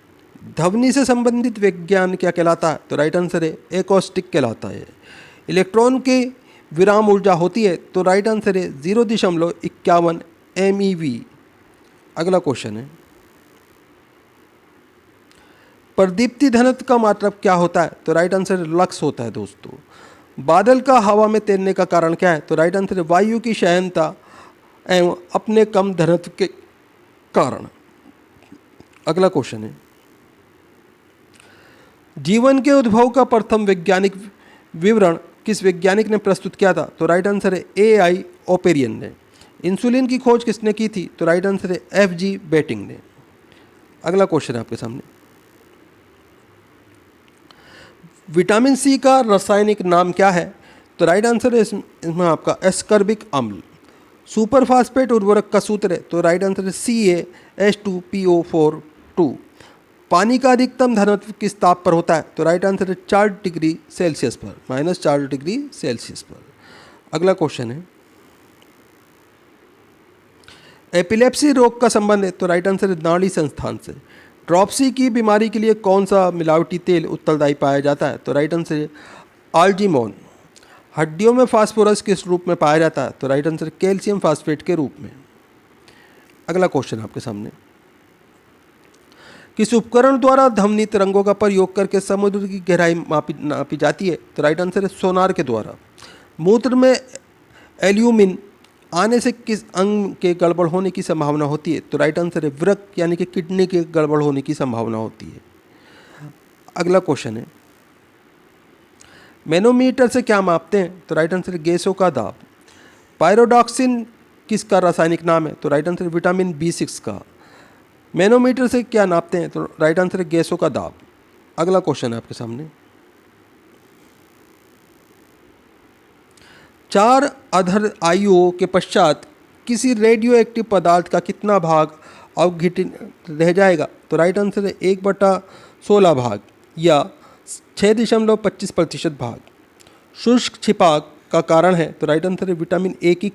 ध्वनि से संबंधित विज्ञान क्या कहलाता है? तो राइट आंसर है एकॉस्टिक कहलाता है। इलेक्ट्रॉन की विराम ऊर्जा होती है? तो राइट आंसर है 0.51 MeV। अगला क्वेश्चन है, प्रदीप्ति घनत्व का मात्रक क्या होता है? तो राइट आंसर लक्स होता है दोस्तों। बादल का हवा में तैरने का कारण क्या है? तो राइट आंसर है वायु की शयनता एवं अपने कम घनत्व के कारण। अगला क्वेश्चन है, जीवन के उद्भव का प्रथम वैज्ञानिक विवरण किस वैज्ञानिक ने प्रस्तुत किया था? तो राइट आंसर है AI ओपेरियन ने। इंसुलिन की खोज किसने की थी? तो राइट आंसर है FG बेटिंग ने। अगला क्वेश्चन है आपके सामने, विटामिन C का रासायनिक नाम क्या है? तो राइट आंसर है इसमें आपका एस्कर्बिक अम्ल। सुपरफास्फेट उर्वरक का सूत्र है? तो राइट आंसर है CaH2PO4 2। पानी का अधिकतम घनत्व किस ताप पर होता है? तो राइट आंसर है 4 डिग्री सेल्सियस पर, -4 डिग्री सेल्सियस पर। अगला क्वेश्चन है, एपिलेप्सी रोग का संबंध है? तो राइट आंसर है नाड़ी संस्थान से। ड्रॉपसी की बीमारी के लिए कौन सा मिलावटी तेल उत्तरदायी पाया जाता है? तो राइट आंसर है आल्जीमोन। हड्डियों में फास्फोरस किस रूप में पाया जाता है? तो राइट आंसर कैल्शियम फास्फेट के रूप में। अगला क्वेश्चन आपके सामने, किस उपकरण द्वारा ध्वनि तरंगों का प्रयोग करके समुद्र की गहराई नापी जाती है? तो राइट आंसर है सोनार के द्वारा। मूत्र में एल्यूमिन आने से किस अंग के गड़बड़ होने की संभावना होती है? तो राइट आंसर है वृक्क यानी कि किडनी के गड़बड़ होने की संभावना होती है। अगला क्वेश्चन है, मैनोमीटर से क्या मापते हैं? तो राइट आंसर है गैसों का दाब। पायरोडॉक्सिन किसका रासायनिक नाम है? तो राइट आंसर है विटामिन B6 का। मैनोमीटर से क्या नापते हैं? तो राइट आंसर है गैसों का दाब। अगला क्वेश्चन है आपके सामने, 4 अधर आयुओं के पश्चात किसी रेडियो एक्टिव पदार्थ का कितना भाग अवघटित रह जाएगा? तो राइट आंसर है 1/16 भाग या 6.25% भाग। शुष्क छिपाक का कारण है? तो राइट आंसर है विटामिन ए की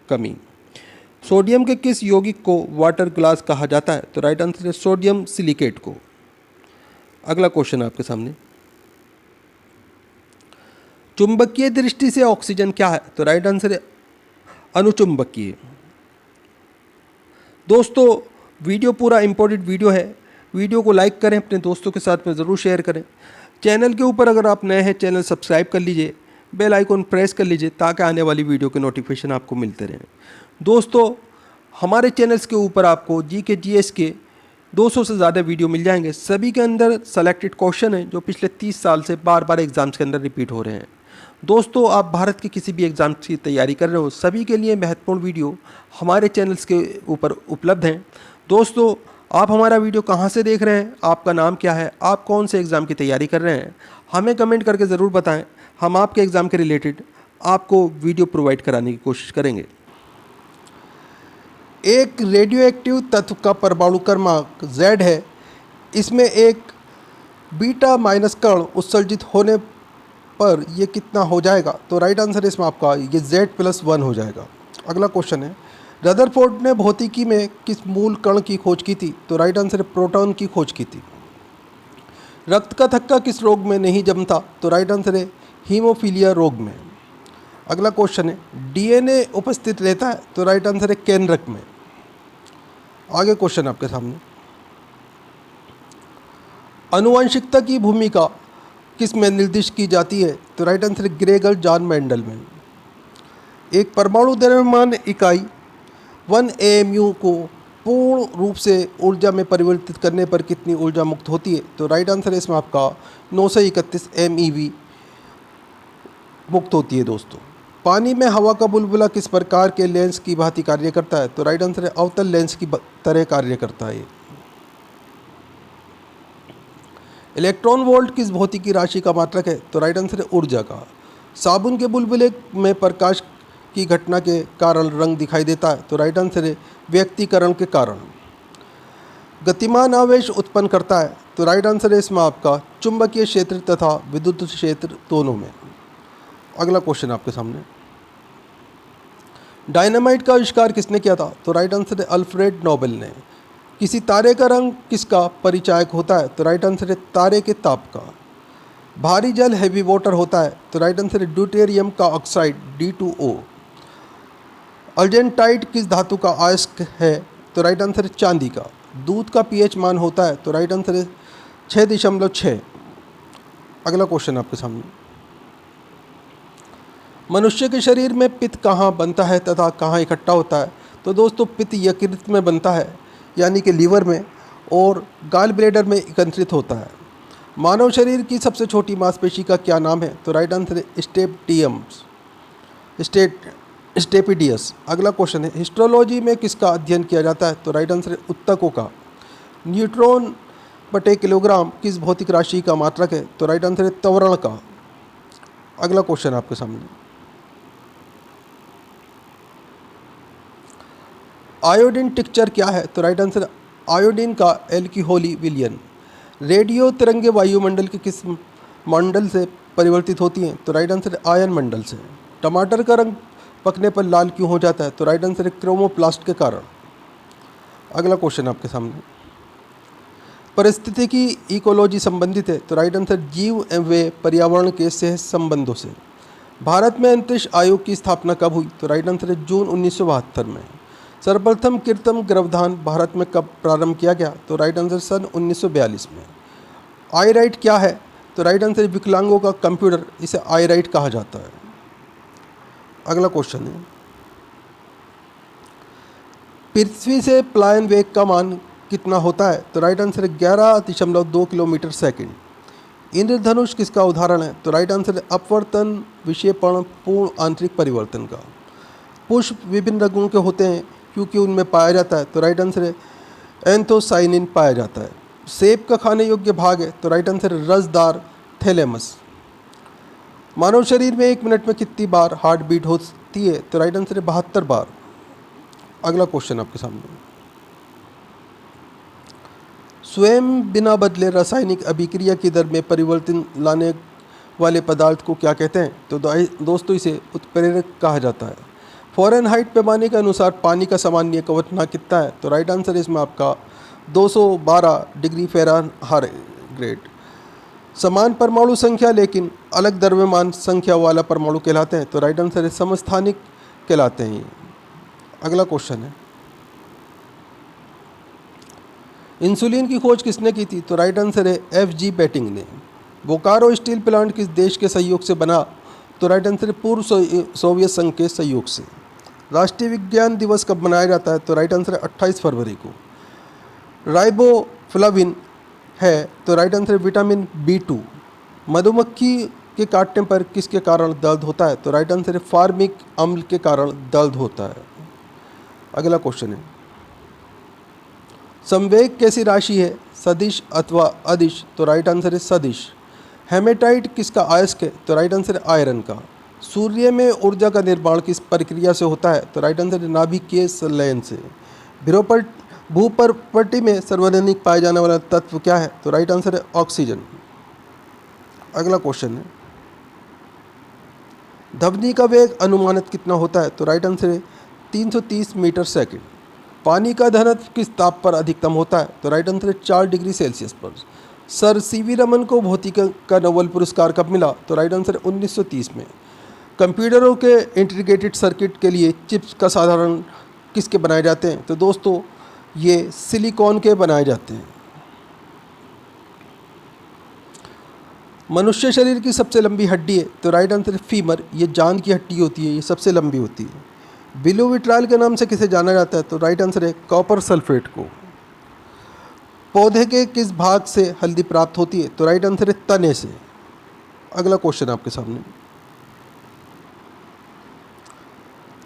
कमी। सोडियम के किस यौगिक को वाटर ग्लास कहा जाता है? तो राइट आंसर है सोडियम सिलिकेट को। अगला क्वेश्चन आपके सामने, चुंबकीय दृष्टि से ऑक्सीजन क्या है? तो राइट आंसर है अनुचुंबकीय। दोस्तों वीडियो पूरा इंपॉर्टेंट वीडियो है, वीडियो को लाइक करें, अपने दोस्तों के साथ में ज़रूर शेयर करें। चैनल के ऊपर अगर आप नए हैं चैनल सब्सक्राइब कर लीजिए, बेल आइकॉन प्रेस कर लीजिए ताकि आने वाली वीडियो के नोटिफिकेशन आपको मिलते रहें। दोस्तों हमारे चैनल्स के ऊपर आपको GK GS के 200 से ज़्यादा वीडियो मिल जाएंगे। सभी के अंदर सेलेक्टेड क्वेश्चन हैं जो पिछले 30 साल से बार बार एग्ज़ाम्स के अंदर रिपीट हो रहे हैं। दोस्तों आप भारत के किसी भी एग्ज़ाम की तैयारी कर रहे हो, सभी के लिए महत्वपूर्ण वीडियो हमारे चैनल्स के ऊपर उपलब्ध हैं। दोस्तों आप हमारा वीडियो कहाँ से देख रहे हैं, आपका नाम क्या है, आप कौन से एग्ज़ाम की तैयारी कर रहे हैं, हमें कमेंट करके ज़रूर बताएं। हम आपके एग्ज़ाम के रिलेटेड आपको वीडियो प्रोवाइड कराने की कोशिश करेंगे। एक रेडियो एक्टिव तत्व का परमाणु क्रमांक Z है, इसमें एक बीटा माइनस कण उत्सर्जित होने पर ये कितना हो जाएगा? तो राइट आंसर है इसमें आपका ये Z+1 हो जाएगा। अगला क्वेश्चन है, रदरफोर्ड ने भौतिकी में किस मूल कण की खोज की थी? तो राइट आंसर है प्रोटॉन की खोज की थी। रक्त का थक्का किस रोग में नहीं जमता? तो राइट आंसर है हीमोफीलिया रोग में। अगला क्वेश्चन है, DNA उपस्थित रहता है? तो राइट आंसर है केंद्रक में। आगे क्वेश्चन आपके सामने, आनुवंशिकता की भूमिका किस में निर्दिष्ट की जाती है? तो राइट आंसर है ग्रेगर जॉन मेंडल में। एक परमाणु द्रव्यमान इकाई 1 AMU को पूर्ण रूप से ऊर्जा में परिवर्तित करने पर कितनी ऊर्जा मुक्त होती है? तो राइट आंसर है इसमें आपका 931 MeV मुक्त होती है। दोस्तों पानी में हवा का बुलबुला किस प्रकार के लेंस की भांति कार्य करता है? तो राइट आंसर है अवतल लेंस की तरह कार्य करता है। इलेक्ट्रॉन वोल्ट किस भौतिकी राशि का मात्रक है? तो राइट आंसर है ऊर्जा का। साबुन के बुलबुले में प्रकाश की घटना के कारण रंग दिखाई देता है? तो राइट आंसर है व्यक्तीकरण के कारण। गतिमान आवेश उत्पन्न करता है? तो राइट आंसर है इसमें आपका चुंबकीय क्षेत्र तथा विद्युत क्षेत्र दोनों में। अगला क्वेश्चन आपके सामने, डायनामाइट का आविष्कार किसने किया था? तो राइट आंसर है अल्फ्रेड नोबेल ने। किसी तारे का रंग किसका परिचायक होता है? तो राइट आंसर है तारे के ताप का। भारी जल हैवी वाटर होता है? तो राइट आंसर है ड्यूटेरियम का ऑक्साइड D2O। अर्जेंटाइट किस धातु का अयस्क है? तो राइट आंसर है चांदी का। दूध का pH मान होता है? तो राइट आंसर है 6.6। अगला क्वेश्चन आपके सामने, मनुष्य के शरीर में पित्त कहाँ बनता है तथा कहाँ इकट्ठा होता है? तो दोस्तों पित्त यकृत में बनता है यानी कि लीवर में, और गाल ब्लैडर में एकत्रित होता है। मानव शरीर की सबसे छोटी मांसपेशी का क्या नाम है? तो राइट आंसर है स्टेपिडियस। अगला क्वेश्चन है, हिस्टोलॉजी में किसका अध्ययन किया जाता है? तो राइट आंसर है उत्तकों का। न्यूट्रॉन बटे किलोग्राम किस भौतिक राशि का मात्रक है? तो राइट आंसर है त्वरण का। अगला क्वेश्चन आपके सामने, आयोडीन टिक्चर क्या है? तो राइट आंसर आयोडीन का एल्कोहली विलयन। रेडियो तरंगे वायुमंडल के किस मंडल से परिवर्तित होती हैं? तो राइट आंसर है आयन मंडल से। टमाटर का रंग पकने पर लाल क्यों हो जाता है? तो राइट आंसर है क्रोमोप्लास्ट के कारण। अगला क्वेश्चन आपके सामने, परिस्थितिकी इकोलॉजी संबंधित है? तो राइट आंसर जीव व पर्यावरण के सहज संबंधों से। भारत में अंतरिक्ष आयोग की स्थापना कब हुई? तो राइट आंसर है जून 1972 में। सर्वप्रथम कृत्रिम गर्भाधान भारत में कब प्रारंभ किया गया? तो राइट आंसर सन 1942 में। आई राइट क्या है? तो राइट आंसर है विकलांगों का कंप्यूटर, इसे आई राइट कहा जाता है। अगला क्वेश्चन है, पृथ्वी से पलायन वेग का मान कितना होता है? तो राइट आंसर है 11.2 किलोमीटर सेकंड। इंद्रधनुष किसका उदाहरण है? तो राइट आंसर है अपवर्तन विक्षेपण पूर्ण आंतरिक परिवर्तन का। पुष्प विभिन्न रंगों के होते हैं क्योंकि उनमें पाया जाता है? तो राइट आंसर है एंथोसाइनिन पाया जाता है। सेब का खाने योग्य भाग है? तो राइट आंसर है रसदार थैलेमस। मानव शरीर में 1 मिनट में कितनी बार हार्ट बीट होती है? तो राइट आंसर है 72 बार। अगला क्वेश्चन आपके सामने, स्वयं बिना बदले रासायनिक अभिक्रिया की दर में परिवर्तन लाने वाले पदार्थ को क्या कहते हैं? तो दोस्तों इसे उत्प्रेरक कहा जाता है। फ़ारेनहाइट पैमाने के अनुसार पानी का सामान्य क्वथनांक कितना है? तो राइट आंसर है इसमें आपका 212 डिग्री फ़ारेनहाइट। समान परमाणु संख्या लेकिन अलग द्रव्यमान संख्या वाला परमाणु कहलाते हैं? तो राइट आंसर है समस्थानिक कहलाते हैं। अगला क्वेश्चन है, इंसुलिन की खोज किसने की थी? तो राइट आंसर है F.G. बेटिंग ने। बोकारो स्टील प्लांट किस देश के सहयोग से बना? तो राइट आंसर है पूर्व सोवियत संघ के सहयोग से। राष्ट्रीय विज्ञान दिवस कब मनाया जाता है? तो राइट आंसर है 28 फरवरी को। राइबोफ्लाविन है? तो राइट आंसर है विटामिन B2। मधुमक्खी के काटने पर किसके कारण दर्द होता है? तो राइट आंसर है फार्मिक अम्ल के कारण दर्द होता है। अगला क्वेश्चन है, संवेग कैसी राशि है? सदिश अथवा अदिश? तो राइट आंसर है सदिश। हेमेटाइट किसका अयस्क है? तो राइट आंसर है आयरन का। सूर्य में ऊर्जा का निर्माण किस प्रक्रिया से होता है? तो राइट आंसर है नाभिकीय संलयन से। भूपर्पटी में सर्वाधिक पाया जाने वाला तत्व क्या है? तो राइट आंसर है ऑक्सीजन। अगला क्वेश्चन है, ध्वनि का वेग अनुमानित कितना होता है? तो राइट आंसर है 330 मीटर सेकंड। पानी का घनत्व किस ताप पर अधिकतम होता है? तो राइट आंसर है 4 डिग्री सेल्सियस पर। सर सीवी रमन को भौतिकी का नोबेल पुरस्कार कब मिला? तो राइट आंसर है 1930 में। कंप्यूटरों के इंटीग्रेटेड सर्किट के लिए चिप्स का साधारण किसके बनाए जाते हैं? तो दोस्तों ये सिलिकॉन के बनाए जाते हैं। मनुष्य शरीर की सबसे लंबी हड्डी है? तो राइट आंसर है फीमर। ये जांघ की हड्डी होती है, ये सबसे लंबी होती है। बिलोविट्राल के नाम से किसे जाना जाता है? तो राइट आंसर है कॉपर सल्फेट को। पौधे के किस भाग से हल्दी प्राप्त होती है? तो राइट आंसर है तने से। अगला क्वेश्चन आपके सामने,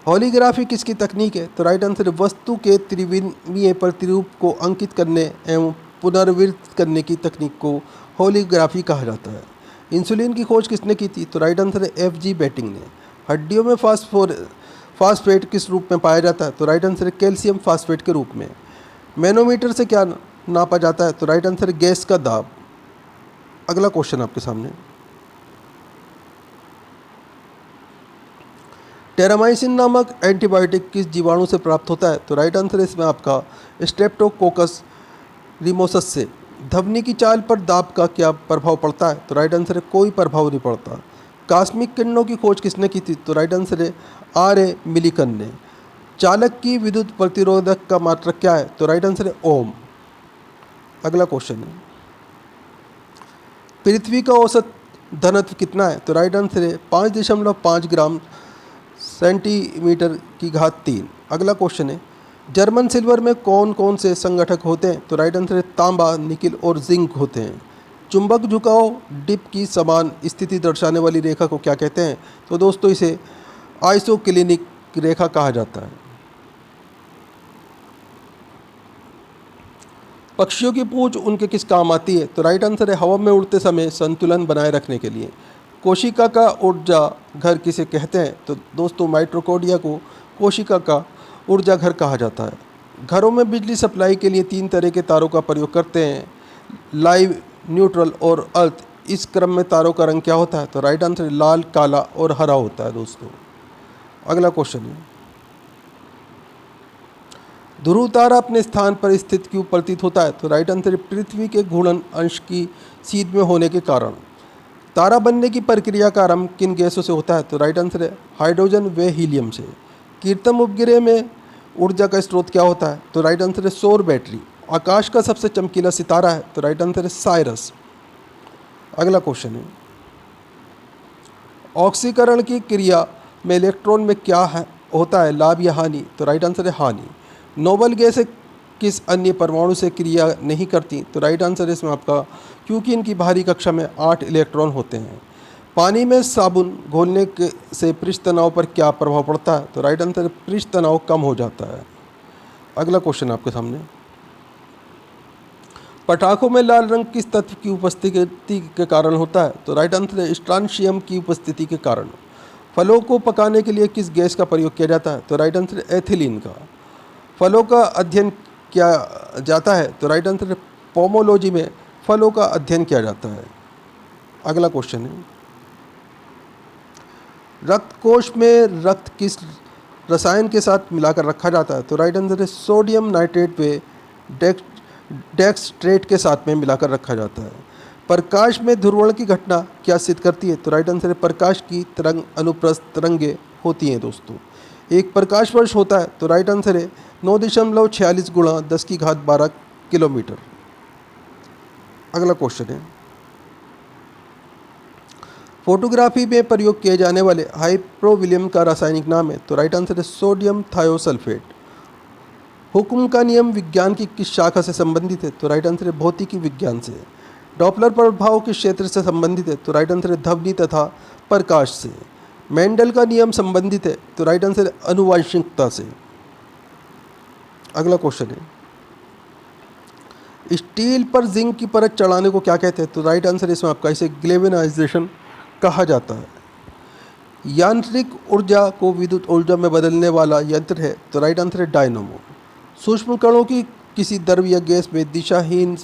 हॉलीग्राफी किसकी तकनीक है? तो राइट आंसर है वस्तु के त्रिविमीय प्रतिरूप को अंकित करने एवं पुनर्वितरित करने की तकनीक को हॉलीग्राफी कहा जाता है। इंसुलिन की खोज किसने की थी? तो राइट आंसर है F.G. बेटिंग ने। हड्डियों में फास्फेट किस रूप में पाया जाता है? तो राइट आंसर है कैल्शियम फास्फेट के रूप में। मैनोमीटर से क्या नापा जाता है? तो राइट आंसर है गैस का दाब। अगला क्वेश्चन आपके सामने, टेरामाइसिन नामक एंटीबायोटिक किस जीवाणु से प्राप्त होता है? तो राइट आंसर है इसमें आपका स्ट्रेप्टोकोकस रिमोसस से। ध्वनि की चाल पर दाब का क्या प्रभाव पड़ता है? तो राइट आंसर है कोई प्रभाव नहीं पड़ता। कॉस्मिक किरणों की खोज किसने की थी? तो राइट आंसर है R.A. मिलिकन ने। चालक की विद्युत प्रतिरोधक का मात्रक क्या है? तो राइट आंसर है ओम। अगला क्वेश्चन है, पृथ्वी का औसत घनत्व कितना है? तो राइट आंसर है 5.5 ग्राम सेंटीमीटर की घात 3। अगला क्वेश्चन है, जर्मन सिल्वर में कौन कौन से संगठक होते हैं? तो राइट आंसर है तांबा, निकिल और जिंक होते हैं। चुंबक झुकाव डिप की समान स्थिति दर्शाने वाली रेखा को क्या कहते हैं? तो दोस्तों इसे आइसोक्लिनिक रेखा कहा जाता है। पक्षियों की पूंछ उनके किस काम आती है? तो राइट आंसर है हवा में उड़ते समय संतुलन बनाए रखने के लिए। कोशिका का ऊर्जा घर किसे कहते हैं? तो दोस्तों माइटोकॉन्ड्रिया को कोशिका का ऊर्जा घर कहा जाता है। घरों में बिजली सप्लाई के लिए 3 तरह के तारों का प्रयोग करते हैं, लाइव, न्यूट्रल और अर्थ, इस क्रम में तारों का रंग क्या होता है? तो राइट आंसर लाल, काला और हरा होता है दोस्तों। अगला क्वेश्चन है, ध्रुव तारा अपने स्थान पर स्थित क्यों प्रतीत होता है? तो राइट आंसर पृथ्वी के घूर्णन अंश की सीध में होने के कारण। तारा बनने की प्रक्रिया का आरंभ किन गैसों से होता है? तो राइट आंसर है हाइड्रोजन व हीलियम से। कीर्तम उपग्रह में ऊर्जा का स्रोत क्या होता है? तो राइट आंसर है सौर बैटरी। आकाश का सबसे चमकीला सितारा है? तो राइट आंसर है साइरस। अगला क्वेश्चन है, ऑक्सीकरण की क्रिया में इलेक्ट्रॉन में क्या है होता है, लाभ या हानि? तो राइट आंसर है हानि। नोबल गैसें किस अन्य परमाणु से क्रिया नहीं करती? तो राइट आंसर है इसमें आपका, क्योंकि इनकी बाहरी कक्षा में 8 इलेक्ट्रॉन होते हैं। पानी में साबुन घोलने के से पृष्ठ तनाव पर क्या प्रभाव पड़ता है? तो राइट आंसर है पृष्ठ तनाव कम हो जाता है। अगला क्वेश्चन आपके सामने, पटाखों में लाल रंग किस तत्व की उपस्थिति के कारण होता है? तो राइट आंसर है स्ट्रांशियम की उपस्थिति के कारण। फलों को पकाने के लिए किस गैस का प्रयोग किया जाता है? तो राइट आंसर है एथिलीन का। फलों का अध्ययन किया जाता है? तो राइट आंसर है पोमोलॉजी में फलों का अध्ययन किया जाता है। अगला क्वेश्चन है, रक्त कोश में रक्त किस रसायन के साथ मिलाकर रखा जाता है? तो राइट आंसर है सोडियम नाइट्रेट व डेक्सट्रेट के साथ में मिलाकर रखा जाता है। प्रकाश में ध्रुवण की घटना क्या सिद्ध करती है? तो राइट आंसर है प्रकाश की तरंग अनुप्रस्थ तरंगें होती हैं दोस्तों। एक प्रकाश वर्ष होता है? तो राइट आंसर है 9.46 गुणा 10⁻12 किलोमीटर। अगला क्वेश्चन है, फोटोग्राफी में प्रयोग किए जाने वाले हाइप्रोविलियम का रासायनिक नाम है? तो राइट आंसर है सोडियम थायोसल्फेट। हुक्म का नियम विज्ञान की किस शाखा से संबंधित है? तो राइट आंसर है भौतिकी विज्ञान से। डॉपलर प्रभाव किस क्षेत्र से संबंधित है? तो राइट आंसर है ध्वनि तथा प्रकाश से। मेंडल का नियम संबंधित है? तो राइट आंसर है आनुवंशिकता से। अगला क्वेश्चन है, स्टील पर जिंक की परत चढ़ाने को क्या कहते हैं? तो राइट आंसर है इसमें आपका, इसे ग्लेवेनाइजेशन कहा जाता है। यांत्रिक ऊर्जा को विद्युत ऊर्जा में बदलने वाला यंत्र है? तो राइट आंसर है डायनामो। सूक्ष्म कणों की किसी द्रव या गैस में दिशाहीन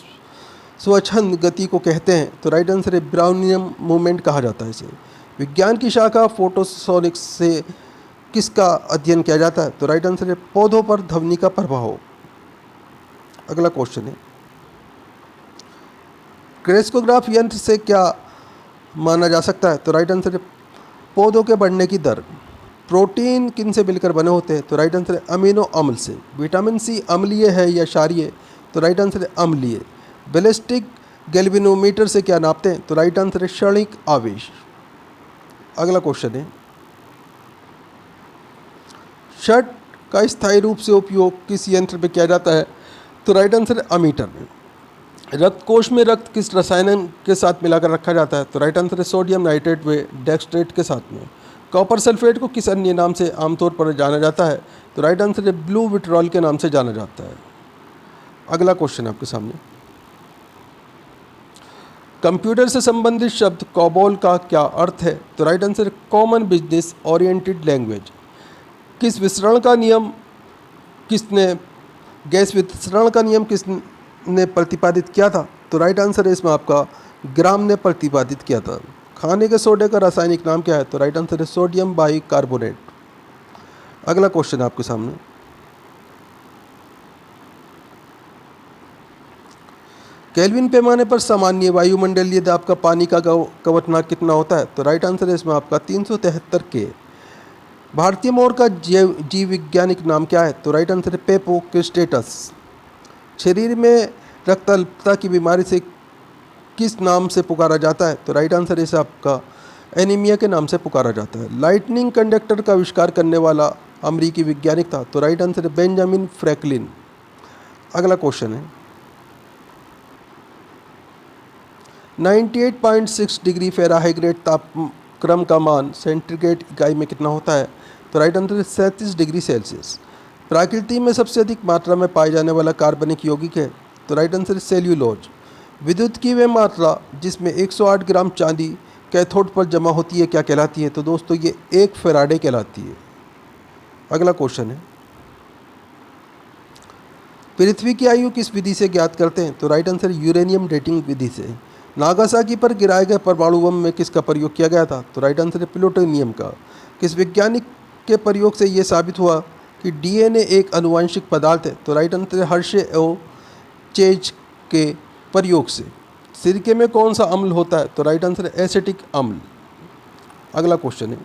स्वच्छंद गति को कहते हैं? तो राइट आंसर है ब्राउनियम मूवमेंट कहा जाता है इसे। विज्ञान की शाखा फोटोसोनिक्स से किसका अध्ययन किया जाता है? तो राइट आंसर है पौधों पर ध्वनि का प्रभाव। अगला क्वेश्चन है, क्रेस्कोग्राफ यंत्र से क्या माना जा सकता है? तो राइट आंसर है पौधों के बढ़ने की दर। प्रोटीन किन से मिलकर बने होते हैं? तो राइट आंसर है अमीनो अम्ल से। विटामिन सी अम्लीय है या क्षारीय? तो राइट आंसर है अम्लीय। बैलिस्टिक गैल्वेनोमीटर से क्या नापते हैं? तो राइट आंसर है क्षणिक आवेश। अगला क्वेश्चन है, शट का स्थायी रूप से उपयोग किस यंत्र में किया जाता है? तो राइट आंसर है अमीटर में। रक्त कोश में रक्त किस रसायन के साथ मिलाकर रखा जाता है? तो राइट आंसर है सोडियम नाइट्रेट व डेक्सट्रेट के साथ में। कॉपर सल्फेट को किस अन्य नाम से आमतौर पर जाना जाता है? तो राइट आंसर है ब्लू विट्रॉल के नाम से जाना जाता है। अगला क्वेश्चन आपके सामने, कंप्यूटर से संबंधित शब्द कॉबोल का क्या अर्थ है? तो राइट आंसर है कॉमन बिजनेस ओरिएंटेड लैंग्वेज। किस विसरण का नियम किसने गैस विसरण का नियम किसने प्रतिपादित किया था? तो राइट आंसर है इसमें आपका ग्राम ने प्रतिपादित किया था। खाने के सोडे का रासायनिक नाम क्या है? तो राइट आंसर है सोडियम बाइकार्बोनेट। अगला क्वेश्चन आपके सामने, केल्विन पैमाने पर सामान्य वायुमंडलीय दाब का पानी का क्वथनांक कितना होता है? तो राइट आंसर है इसमें आपका 373 के। भारतीय मोर का जीव वैज्ञानिक नाम क्या है? तो राइट आंसर है पेपोक्रिस्टेटस। शरीर में रक्त अल्पता की बीमारी से किस नाम से पुकारा जाता है? तो राइट आंसर इसे आपका एनीमिया के नाम से पुकारा जाता है। लाइटनिंग कंडक्टर का आविष्कार करने वाला अमेरिकी वैज्ञानिक था? तो राइट आंसर है बेंजामिन फ्रैंकलिन। अगला क्वेश्चन है, 98.6 डिग्री फ़ारेनहाइट तापक्रम का मान सेंटीग्रेड इकाई में कितना होता है? तो राइट आंसर है 37 डिग्री सेल्सियस। प्रकृति में सबसे अधिक मात्रा में पाए जाने वाला कार्बनिक यौगिक है? तो राइट आंसर है सेल्यूलोज। विद्युत की वह मात्रा जिसमें 108 ग्राम चांदी कैथोड पर जमा होती है क्या कहलाती है? तो दोस्तों ये 1 फैराडे कहलाती है। अगला क्वेश्चन है, पृथ्वी की आयु किस विधि से ज्ञात करते हैं? तो राइट आंसर यूरेनियम डेटिंग विधि से। नागासाकी पर गिराए गए परमाणु बम में किसका प्रयोग किया गया था? तो राइट आंसर है प्लूटोनियम का। किस वैज्ञानिक के प्रयोग से ये साबित हुआ कि डीएनए एक आनुवंशिक पदार्थ है? तो राइट आंसर है हर्शे और चेज के प्रयोग से। सिरके में कौन सा अम्ल होता है? तो राइट आंसर है एसिटिक अम्ल। अगला क्वेश्चन है,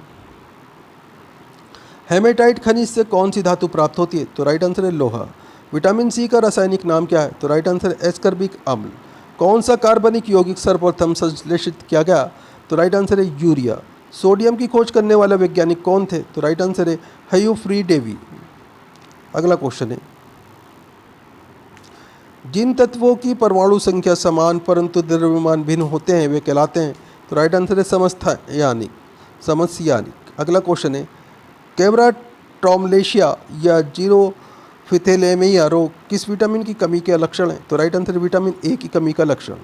हेमेटाइट खनिज से कौन सी धातु प्राप्त होती है? तो राइट आंसर है लोहा। विटामिन सी का रासायनिक नाम क्या है? तो राइट आंसर है एस्कर्बिक अम्ल। कौन सा कार्बनिक यौगिक सर्वप्रथम संश्लेषित किया गया? तो राइट आंसर है यूरिया। सोडियम की खोज करने वाला वैज्ञानिक कौन थे? तो राइट आंसर है ह्यूफ्री डेवी। अगला क्वेश्चन है, जिन तत्वों की परमाणु संख्या समान परंतु द्रव्यमान भिन्न होते हैं वे कहलाते हैं? तो राइट आंसर है समस्थानिक। अगला क्वेश्चन है, कैब्राट्रोमलेशिया या जीरोफिथेलेमिया रोग किस विटामिन की कमी के लक्षण है? तो राइट आंसर विटामिन ए की कमी का लक्षण।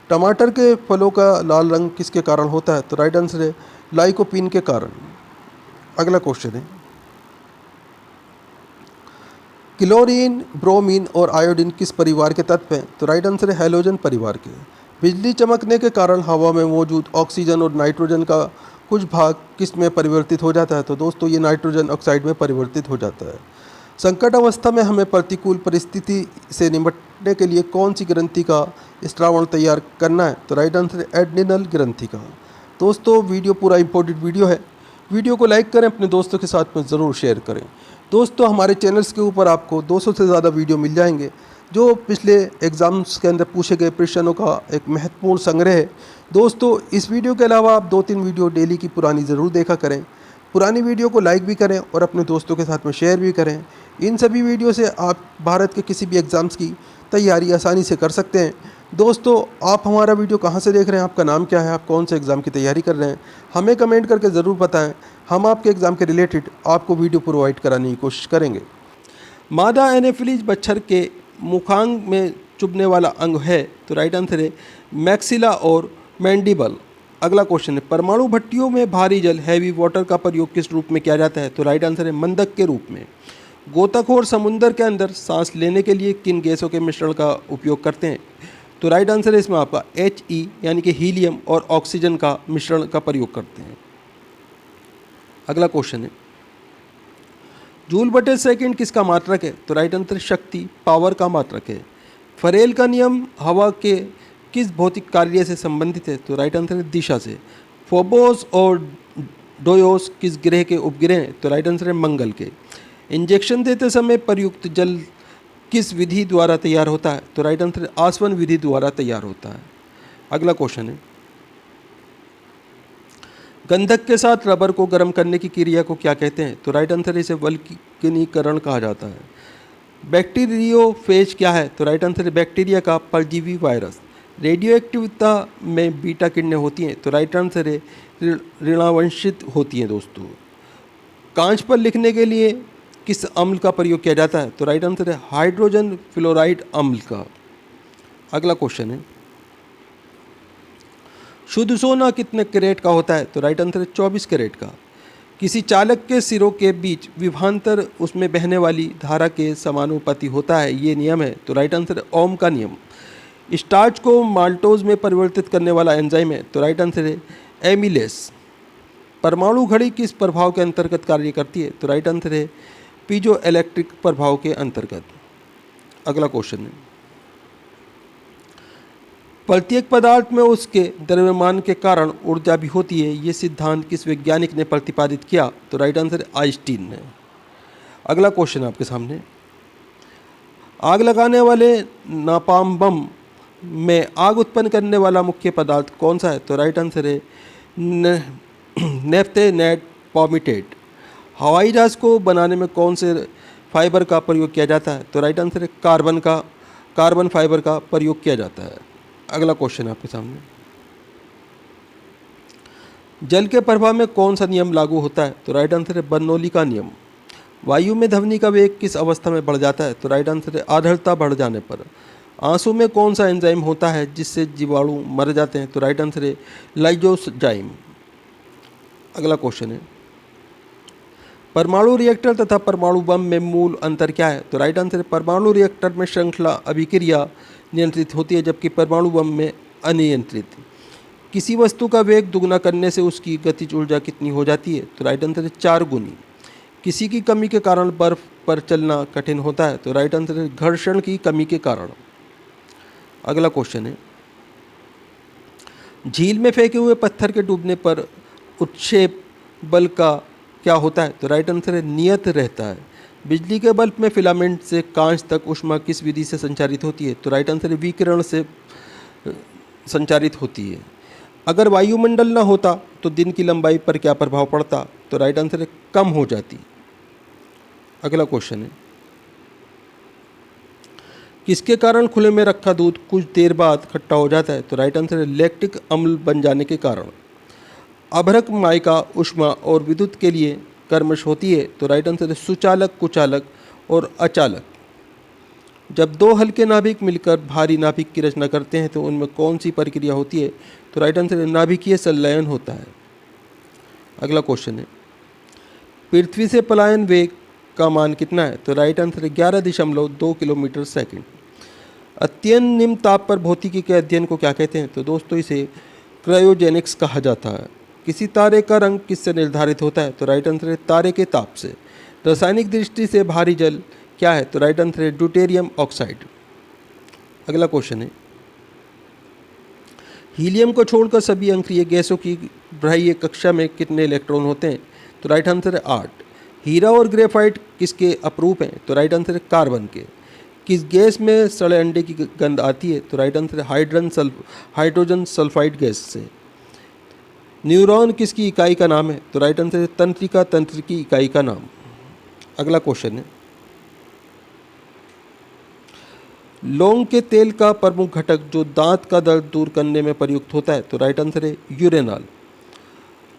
टमाटर के फलों का लाल रंग किसके कारण होता है? तो राइट आंसर है लाइकोपीन के कारण। अगला क्वेश्चन है, क्लोरीन, ब्रोमीन और आयोडीन किस परिवार के तत्व हैं? तो राइट आंसर है हैलोजन परिवार के। बिजली चमकने के कारण हवा में मौजूद ऑक्सीजन और नाइट्रोजन का कुछ भाग किस में परिवर्तित हो जाता है? तो दोस्तों ये नाइट्रोजन ऑक्साइड में परिवर्तित हो जाता है। संकट अवस्था में हमें प्रतिकूल परिस्थिति से निपटने के लिए कौन सी ग्रंथि का स्रावण तैयार करना है? तो राइट आंसर है एड्रिनल ग्रंथि का। दोस्तों वीडियो पूरा इंपॉर्टेंट वीडियो है, वीडियो को लाइक करें, अपने दोस्तों के साथ में ज़रूर शेयर करें। दोस्तों हमारे चैनल्स के ऊपर आपको 200 से ज़्यादा वीडियो मिल जाएंगे जो पिछले एग्ज़ाम्स के अंदर पूछे गए प्रश्नों का एक महत्वपूर्ण संग्रह है। दोस्तों इस वीडियो के अलावा आप 2-3 वीडियो डेली की पुरानी ज़रूर देखा करें, पुरानी वीडियो को लाइक भी करें और अपने दोस्तों के साथ में शेयर भी करें। इन सभी वीडियो से आप भारत के किसी भी एग्ज़ाम्स की तैयारी आसानी से कर सकते हैं। दोस्तों आप हमारा वीडियो कहाँ से देख रहे हैं, आपका नाम क्या है, आप कौन से एग्ज़ाम की तैयारी कर रहे हैं, हमें कमेंट करके ज़रूर बताएं। हम आपके एग्ज़ाम के रिलेटेड आपको वीडियो प्रोवाइड कराने की कोशिश करेंगे। मादा एनाफिलीज मच्छर के मुखांग में चुभने वाला अंग है? तो राइट आंसर है मैक्सिला और मैंडिबल। अगला क्वेश्चन है, परमाणु भट्टियों में भारी जल हैवी वाटर का प्रयोग किस रूप में किया जाता है? तो राइट आंसर है मंदक के रूप में। गोताखोर समुद्र के अंदर सांस लेने के लिए किन गैसों के मिश्रण का उपयोग करते हैं? तो राइट आंसर है इसमें आपका He यानी कि हीलियम और ऑक्सीजन का मिश्रण का प्रयोग करते हैं। अगला क्वेश्चन है, जूल बटे सेकंड किसका मात्रक है? तो राइट आंसर शक्ति, पावर का मात्रक है। फरेल का नियम हवा के किस भौतिक कार्य से संबंधित है? तो राइट आंसर है दिशा से। फोबोस और डोयोस किस ग्रह के उपग्रह हैं? तो राइट आंसर है मंगल के। इंजेक्शन देते समय प्रयुक्त जल किस विधि द्वारा तैयार होता है? तो राइट आंसर आसवन विधि द्वारा तैयार होता है। अगला क्वेश्चन है, गंधक के साथ रबर को गर्म करने की क्रिया को क्या कहते हैं? तो राइट आंसर इसे वल्कनीकरण कहा जाता है। बैक्टीरियोफेज क्या है? तो राइट आंसर है बैक्टीरिया का परजीवी वायरस। रेडियो एक्टिविता में बीटा किरणें होती हैं? तो राइट आंसर है ऋणावंशित होती हैं। दोस्तों कांच पर लिखने के लिए किस अम्ल का प्रयोग किया जाता है? तो राइट आंसर है हाइड्रोजन फ्लोराइड अम्ल का। अगला क्वेश्चन है, शुद्ध सोना कितने कैरेट का होता है? तो राइट आंसर है 24 कैरेट का। किसी चालक के सिरों के बीच विभवांतर उसमें बहने वाली धारा के समानुपाती होता है, ये नियम है? तो राइट आंसर है ओम का नियम। स्टार्च को माल्टोज में परिवर्तित करने वाला एंजाइम है? तो राइट आंसर है एमिलेस। परमाणु घड़ी किस प्रभाव के अंतर्गत कार्य करती है? तो राइट आंसर है पीजो इलेक्ट्रिक प्रभाव के अंतर्गत। अगला क्वेश्चन है, प्रत्येक पदार्थ में उसके द्रव्यमान के कारण ऊर्जा भी होती है, ये सिद्धांत किस वैज्ञानिक ने प्रतिपादित किया? तो राइट आंसर है आइंस्टीन ने। अगला क्वेश्चन आपके सामने, आग लगाने वाले नापाम बम में आग उत्पन्न करने वाला मुख्य पदार्थ कौन सा है? तो राइट आंसर है नेफ्थेनेट पॉमिटेट। हवाई जहाज़ को बनाने में कौन से फाइबर का प्रयोग किया जाता है? तो राइट आंसर है कार्बन फाइबर का प्रयोग किया जाता है। अगला क्वेश्चन आपके सामने, जल के प्रवाह में कौन सा नियम लागू होता है? तो राइट आंसर है बर्नौली का नियम। वायु में ध्वनि का वेग किस अवस्था में बढ़ जाता है? तो राइट आंसर है आर्द्रता बढ़ जाने पर। आंसू में कौन सा एंजाइम होता है जिससे जीवाणु मर जाते हैं? तो राइट आंसर है लाइजोजाइम। अगला क्वेश्चन है, परमाणु रिएक्टर तथा परमाणु बम में मूल अंतर क्या है? तो राइट आंसर है परमाणु रिएक्टर में श्रृंखला अभिक्रिया नियंत्रित होती है, जबकि परमाणु बम में अनियंत्रित। किसी वस्तु का वेग दुगना करने से उसकी गतिज ऊर्जा कितनी हो जाती है? तो राइट आंसर है 4 गुनी। किसी की कमी के कारण बर्फ पर चलना कठिन होता है? तो राइट आंसर है घर्षण की कमी के कारण। अगला क्वेश्चन है, झील में फेंके हुए पत्थर के डूबने पर उत्क्षेप बल का क्या होता है? तो राइट आंसर है नियत रहता है। बिजली के बल्ब में फिलामेंट से कांच तक ऊष्मा किस विधि से संचारित होती है? तो राइट आंसर है विकिरण से संचारित होती है। अगर वायुमंडल न होता तो दिन की लंबाई पर क्या प्रभाव पड़ता? तो राइट आंसर है कम हो जाती। अगला क्वेश्चन है, किसके कारण खुले में रखा दूध कुछ देर बाद खट्टा हो जाता है? तो राइट आंसर है लैक्टिक अम्ल बन जाने के कारण। अभ्रक मायका ऊष्मा और विद्युत के लिए कर्मश होती है? तो राइट आंसर है सुचालक, कुचालक और अचालक। जब दो हल्के नाभिक मिलकर भारी नाभिक की रचना करते हैं तो उनमें कौन सी प्रक्रिया होती है? तो राइट आंसर है नाभिकीय संलयन होता है। अगला क्वेश्चन है, पृथ्वी से पलायन वेग का मान कितना है? तो राइट आंसर है 11.2 किलोमीटर सेकंड। अत्यंत निम्न ताप पर भौतिकी के अध्ययन को क्या कहते हैं? तो दोस्तों इसे क्रायोजेनिक्स कहा जाता है। किसी तारे का रंग किससे निर्धारित होता है? तो राइट आंसर है तारे के ताप से। रासायनिक दृष्टि से भारी जल क्या है? तो राइट आंसर है ड्यूटेरियम ऑक्साइड। अगला क्वेश्चन है, हीलियम को छोड़कर सभी अंतरिक्ष गैसों की बाह्य कक्षा में कितने इलेक्ट्रॉन होते हैं? तो राइट आंसर है 8। हीरा और ग्रेफाइट किसके अपरूप हैं? तो राइट आंसर है कार्बन के। किस गैस में सड़े अंडे की गंध आती है? तो राइट आंसर है हाइड्रोजन सल्फाइड गैस से। न्यूरॉन किसकी इकाई का नाम है? तो राइट आंसर है तंत्रिका, तंत्र की इकाई का नाम। अगला क्वेश्चन है, लौंग के तेल का प्रमुख घटक जो दांत का दर्द दूर करने में प्रयुक्त होता है? तो राइट आंसर है यूरेनॉल।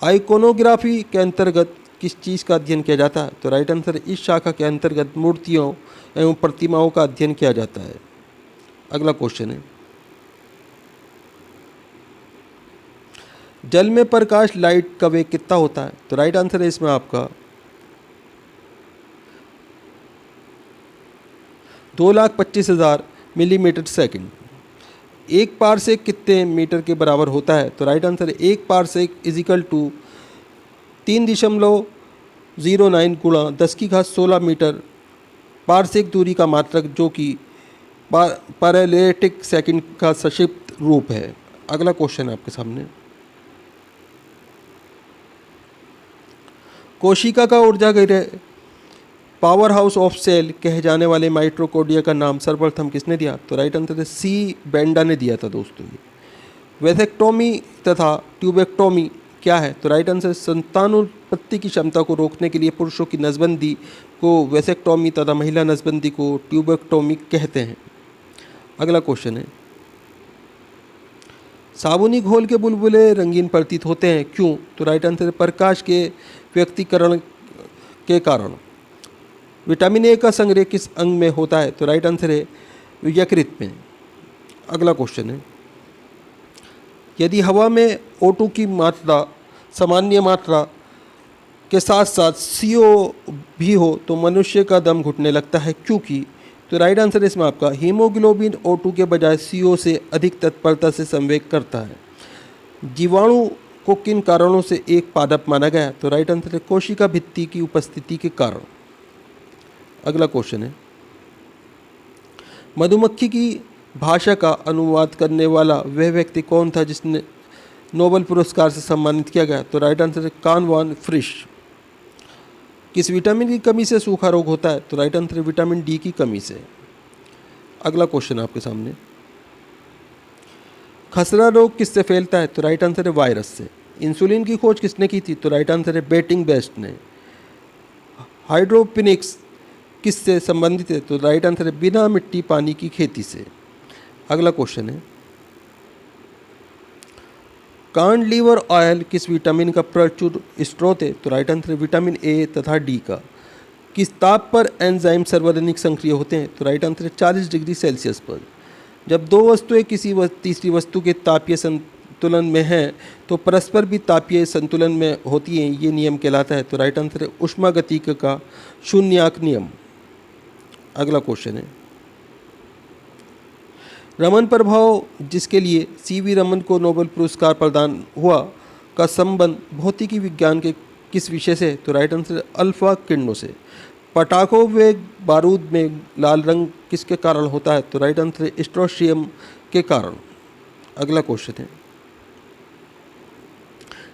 आइकोनोग्राफी के अंतर्गत किस चीज़ का अध्ययन किया जाता है? तो राइट आंसर है इस शाखा के अंतर्गत मूर्तियों एवं प्रतिमाओं का अध्ययन किया जाता है। अगला क्वेश्चन है, जल में प्रकाश लाइट का वेग कितना होता है? तो राइट आंसर है इसमें आपका 2,25,000 मिलीमीटर सेकंड। एक पारसेक कितने मीटर के बराबर होता है? तो राइट आंसर है एक पारसेक इजिकल टू 3.09 गुणा 10⁻16 मीटर पारसेक दूरी का मात्रक, जो कि पैरेलैटिक सेकंड का संक्षिप्त रूप है। अगला क्वेश्चन है आपके सामने, कोशिका का ऊर्जा गृह पावर हाउस ऑफ सेल कहे जाने वाले माइटोकॉन्ड्रिया का नाम सर्वप्रथम किसने दिया? तो राइट आंसर है सी बेंडा ने दिया था दोस्तों। ये वेसेक्टोमी तथा ट्यूबेक्टोमी क्या है? तो राइट आंसर संतानोत्पत्ति की क्षमता को रोकने के लिए पुरुषों की नसबंदी को वेसेक्टोमी तथा महिला नसबंदी को ट्यूबेक्टोमी कहते हैं। अगला क्वेश्चन है, साबुनी घोल के बुलबुले रंगीन प्रतीत होते हैं, क्यों? तो राइट आंसर है प्रकाश के व्यक्तीकरण के कारण। विटामिन ए का संग्रह किस अंग में होता है? तो राइट आंसर है यकृत में। अगला क्वेश्चन है, यदि हवा में O2 की मात्रा सामान्य मात्रा के साथ साथ CO भी हो तो मनुष्य का दम घुटने लगता है, क्योंकि? तो राइट आंसर है इसमें आपका हीमोग्लोबिन O2 के बजाय CO से अधिक तत्परता से संवेग करता है। जीवाणु को किन कारणों से एक पादप माना गया? तो राइट आंसर है कोशिका भित्ति की उपस्थिति के कारण। अगला क्वेश्चन है, मधुमक्खी की भाषा का अनुवाद करने वाला वह व्यक्ति कौन था जिसने नोबेल पुरस्कार से सम्मानित किया गया? तो राइट आंसर है कार्ल वॉन फ्रिश। किस विटामिन की कमी से सूखा रोग होता है? तो राइट आंसर है विटामिन डी की कमी से। अगला क्वेश्चन आपके सामने, खसरा रोग किससे फैलता है? तो राइट आंसर है वायरस से। इंसुलिन की खोज किसने की थी? तो राइट आंसर है बेटिंग बेस्ट ने। हाइड्रोपोनिक्स किससे संबंधित है? तो राइट आंसर है बिना मिट्टी पानी की खेती से। अगला क्वेश्चन है, कांडलीवर ऑयल किस विटामिन का प्रचुर स्रोत है? तो राइट आंसर है विटामिन ए तथा डी का। किस ताप पर एंजाइम सर्वाधिक सक्रिय होते हैं? तो राइट आंसर है 40 डिग्री सेल्सियस पर। जब दो वस्तुएं किसी तीसरी वस्तु के तापीय संतुलन में हैं तो परस्पर भी तापीय संतुलन में होती हैं, ये नियम कहलाता है। तो राइट आंसर है ऊष्मागतिकी का शून्याक नियम। अगला क्वेश्चन है, रमन प्रभाव जिसके लिए सीवी रमन को नोबेल पुरस्कार प्रदान हुआ का संबंध भौतिकी विज्ञान के किस विषय से? तो राइट आंसर है अल्फा किरणों से। पटाखों व बारूद में लाल रंग किसके कारण होता है? तो राइट आंसर है स्ट्रोशियम के कारण। अगला क्वेश्चन है,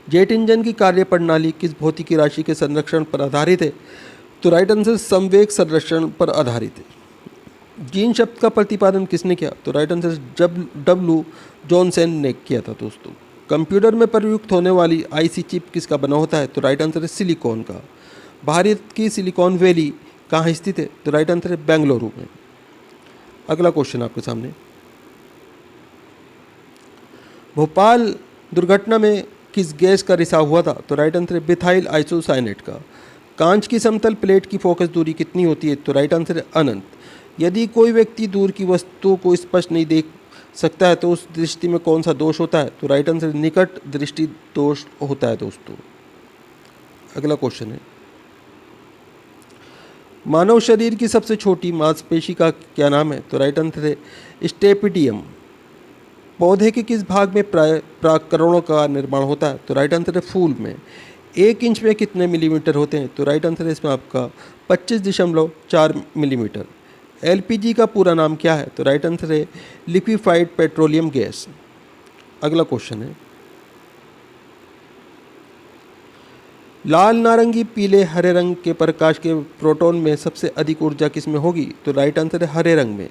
जेट इंजन की कार्य प्रणाली किस भौतिकी राशि के संरक्षण पर आधारित है? तो राइट आंसर संवेग संरक्षण पर आधारित है। जीन शब्द का प्रतिपादन किसने किया? तो राइट आंसर डब्ल्यू जॉनसन ने किया था दोस्तों। कंप्यूटर में प्रयुक्त होने वाली आईसी चिप किसका बना होता है? तो राइट आंसर है सिलिकॉन का। भारत की सिलिकॉन वैली कहाँ स्थित है? तो राइट आंसर है बेंगलुरु में। अगला क्वेश्चन आपके सामने, भोपाल दुर्घटना में किस गैस का रिसाव हुआ था? तो राइट आंसर है मिथाइल आइसोसाइनेट का। कांच की समतल प्लेट की फोकस दूरी कितनी होती है? तो राइट आंसर है अनंत। यदि कोई व्यक्ति दूर की वस्तु को स्पष्ट नहीं देख सकता है तो उस दृष्टि में कौन सा दोष होता है? तो राइट आंसर निकट दृष्टि दोष होता है दोस्तों। अगला क्वेश्चन है, मानव शरीर की सबसे छोटी मांसपेशी का क्या नाम है? तो राइट आंसर है स्टेपिडियम। पौधे के किस भाग में परागकणों का निर्माण होता है? तो राइट आंसर है फूल में। 1 इंच में कितने मिलीमीटर होते हैं? तो राइट आंसर है इसमें आपका 25.4 मिलीमीटर। एलपीजी का पूरा नाम क्या है? तो राइट आंसर है लिक्विफाइड पेट्रोलियम गैस। अगला क्वेश्चन है, लाल नारंगी पीले हरे रंग के प्रकाश के प्रोटॉन में सबसे अधिक ऊर्जा किसमें होगी? तो राइट आंसर है हरे रंग में।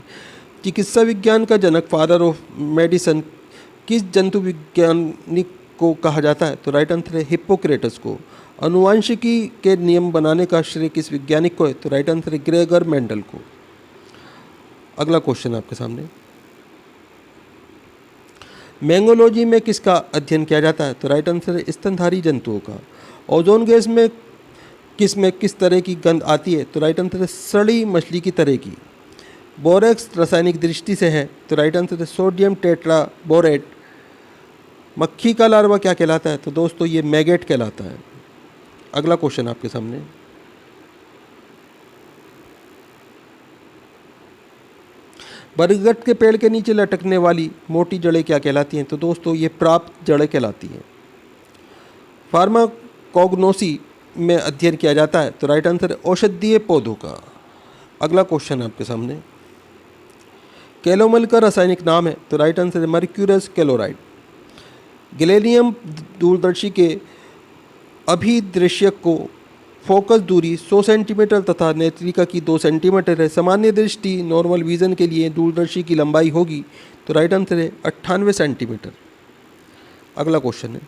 चिकित्सा विज्ञान का जनक फादर ऑफ मेडिसिन किस जंतु वैज्ञानिक को कहा जाता है? तो राइट आंसर है हिप्पोक्रेटस को। अनुवांशिकी के नियम बनाने का श्रेय किस वैज्ञानिक को है? तो राइट आंसर है ग्रेगर मेंडल को। अगला क्वेश्चन आपके सामने, मैंगोलॉजी में किसका अध्ययन किया जाता है? तो राइट आंसर है स्तनधारी जंतुओं का। ओजोन गैस में किस तरह की गंध आती है? तो राइट आंसर है सड़ी मछली की तरह की। बोरेक्स रासायनिक दृष्टि से है? तो राइट आंसर है सोडियम टेट्रा बोरेट। मक्खी का लार्वा क्या कहलाता है? तो दोस्तों ये मैगेट कहलाता है। अगला क्वेश्चन आपके सामने, बरगद के पेड़ के नीचे लटकने वाली मोटी जड़ें क्या कहलाती हैं? तो दोस्तों ये प्राप्त जड़ें कहलाती हैं। फार्माकोग्नोसी में अध्ययन किया जाता है? तो राइट आंसर है औषधीय पौधों का। अगला क्वेश्चन आपके सामने, कैलोमल का रासायनिक नाम है? तो राइट आंसर है मर्क्यूरस क्लोराइड। गैलिलियम दूरदर्शी के अभिदृश्यक को फोकस दूरी 100 सेंटीमीटर तथा नेत्रिका की 2 सेंटीमीटर है। सामान्य दृष्टि नॉर्मल विजन के लिए दूरदर्शी की लंबाई होगी? तो राइट आंसर है 98 सेंटीमीटर। अगला क्वेश्चन है,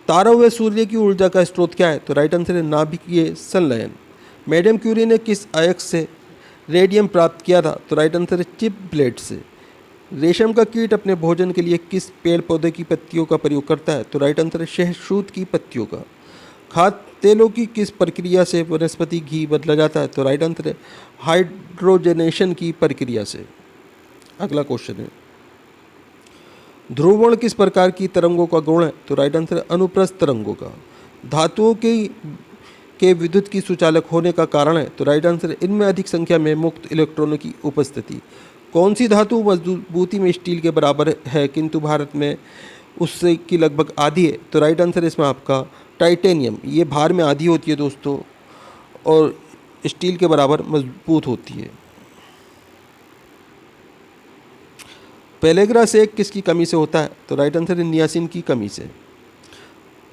तारों व सूर्य की ऊर्जा का स्रोत क्या है? तो राइट आंसर है नाभिकीय संलयन। मैडम क्यूरी ने किस अयस्क से रेडियम प्राप्त किया था? तो राइट आंसर है चिप ब्लेड से। रेशम का कीट अपने भोजन के लिए किस पेड़ पौधे की पत्तियों का प्रयोग करता है? तो राइट आंसर है शहतूत की पत्तियों का। खाद्य तेलों की किस प्रक्रिया से वनस्पति घी बदला जाता है? तो राइट आंसर है हाइड्रोजनेशन की प्रक्रिया से। अगला क्वेश्चन है, ध्रुवण किस प्रकार की तरंगों का गुण है? तो राइट आंसर है अनुप्रस्थ तरंगों का। धातुओं के विद्युत की सुचालक होने का कारण है? तो राइट आंसर है इनमें अधिक संख्या में मुक्त इलेक्ट्रॉनों की उपस्थिति। कौन सी धातु मजबूती में स्टील के बराबर है किंतु भारत में उससे की लगभग आधी है? तो राइट आंसर है इसमें आपका टाइटेनियम। ये भार में आधी होती है दोस्तों और स्टील के बराबर मजबूत होती है। पेलेग्रा सेक किसकी कमी से होता है? तो राइट आंसर है नियासिन की कमी से।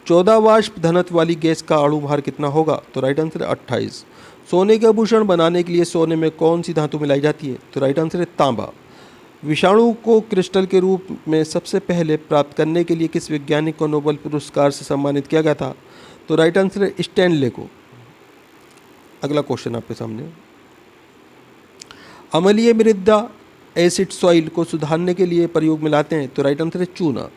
14 वाष्प घनत्व वाली गैस का अणु भार कितना होगा? तो राइट आंसर है 28। सोने के आभूषण बनाने के लिए सोने में कौन सी धातु मिलाई जाती है? तो राइट आंसर है तांबा। विषाणु को क्रिस्टल के रूप में सबसे पहले प्राप्त करने के लिए किस वैज्ञानिक को नोबेल पुरस्कार से सम्मानित किया गया था? तो राइट आंसर है स्टैनले को। अगला क्वेश्चन आपके सामने, अम्लीय मृदा एसिड सॉइल को सुधारने के लिए प्रयोग में लाते हैं? तो राइट आंसर है चूना।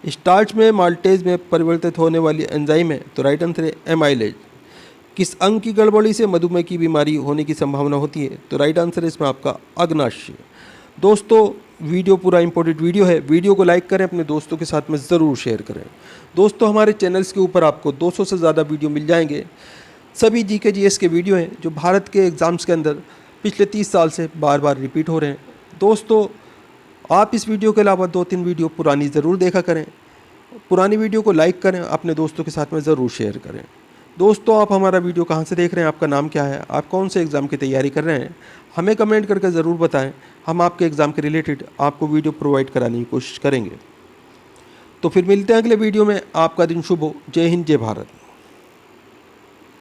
स्टार्च में माल्टेज में परिवर्तित होने वाली एंजाइम है? तो राइट आंसर है एमाइलेज। किस अंग की गड़बड़ी से मधुमेह की बीमारी होने की संभावना होती है? तो राइट आंसर है इसमें आपका अग्नाशय। दोस्तों वीडियो पूरा इंपॉर्टेंट वीडियो है। वीडियो को लाइक करें, अपने दोस्तों के साथ में ज़रूर शेयर करें। दोस्तों, हमारे चैनल्स के ऊपर आपको 200 से ज़्यादा वीडियो मिल जाएंगे। सभी जीके जीएस के वीडियो हैं जो भारत के एग्ज़ाम्स के अंदर पिछले 30 साल से बार बार रिपीट हो रहे हैं। दोस्तों, आप इस वीडियो के अलावा 2-3 वीडियो पुरानी ज़रूर देखा करें। पुरानी वीडियो को लाइक करें, अपने दोस्तों के साथ में ज़रूर शेयर करें। दोस्तों, आप हमारा वीडियो कहाँ से देख रहे हैं, आपका नाम क्या है, आप कौन से एग्ज़ाम की तैयारी कर रहे हैं, हमें कमेंट करके ज़रूर बताएं। हम आपके एग्ज़ाम के रिलेटेड आपको वीडियो प्रोवाइड कराने की कोशिश करेंगे। तो फिर मिलते हैं अगले वीडियो में। आपका दिन शुभ हो। जय हिंद, जय भारत।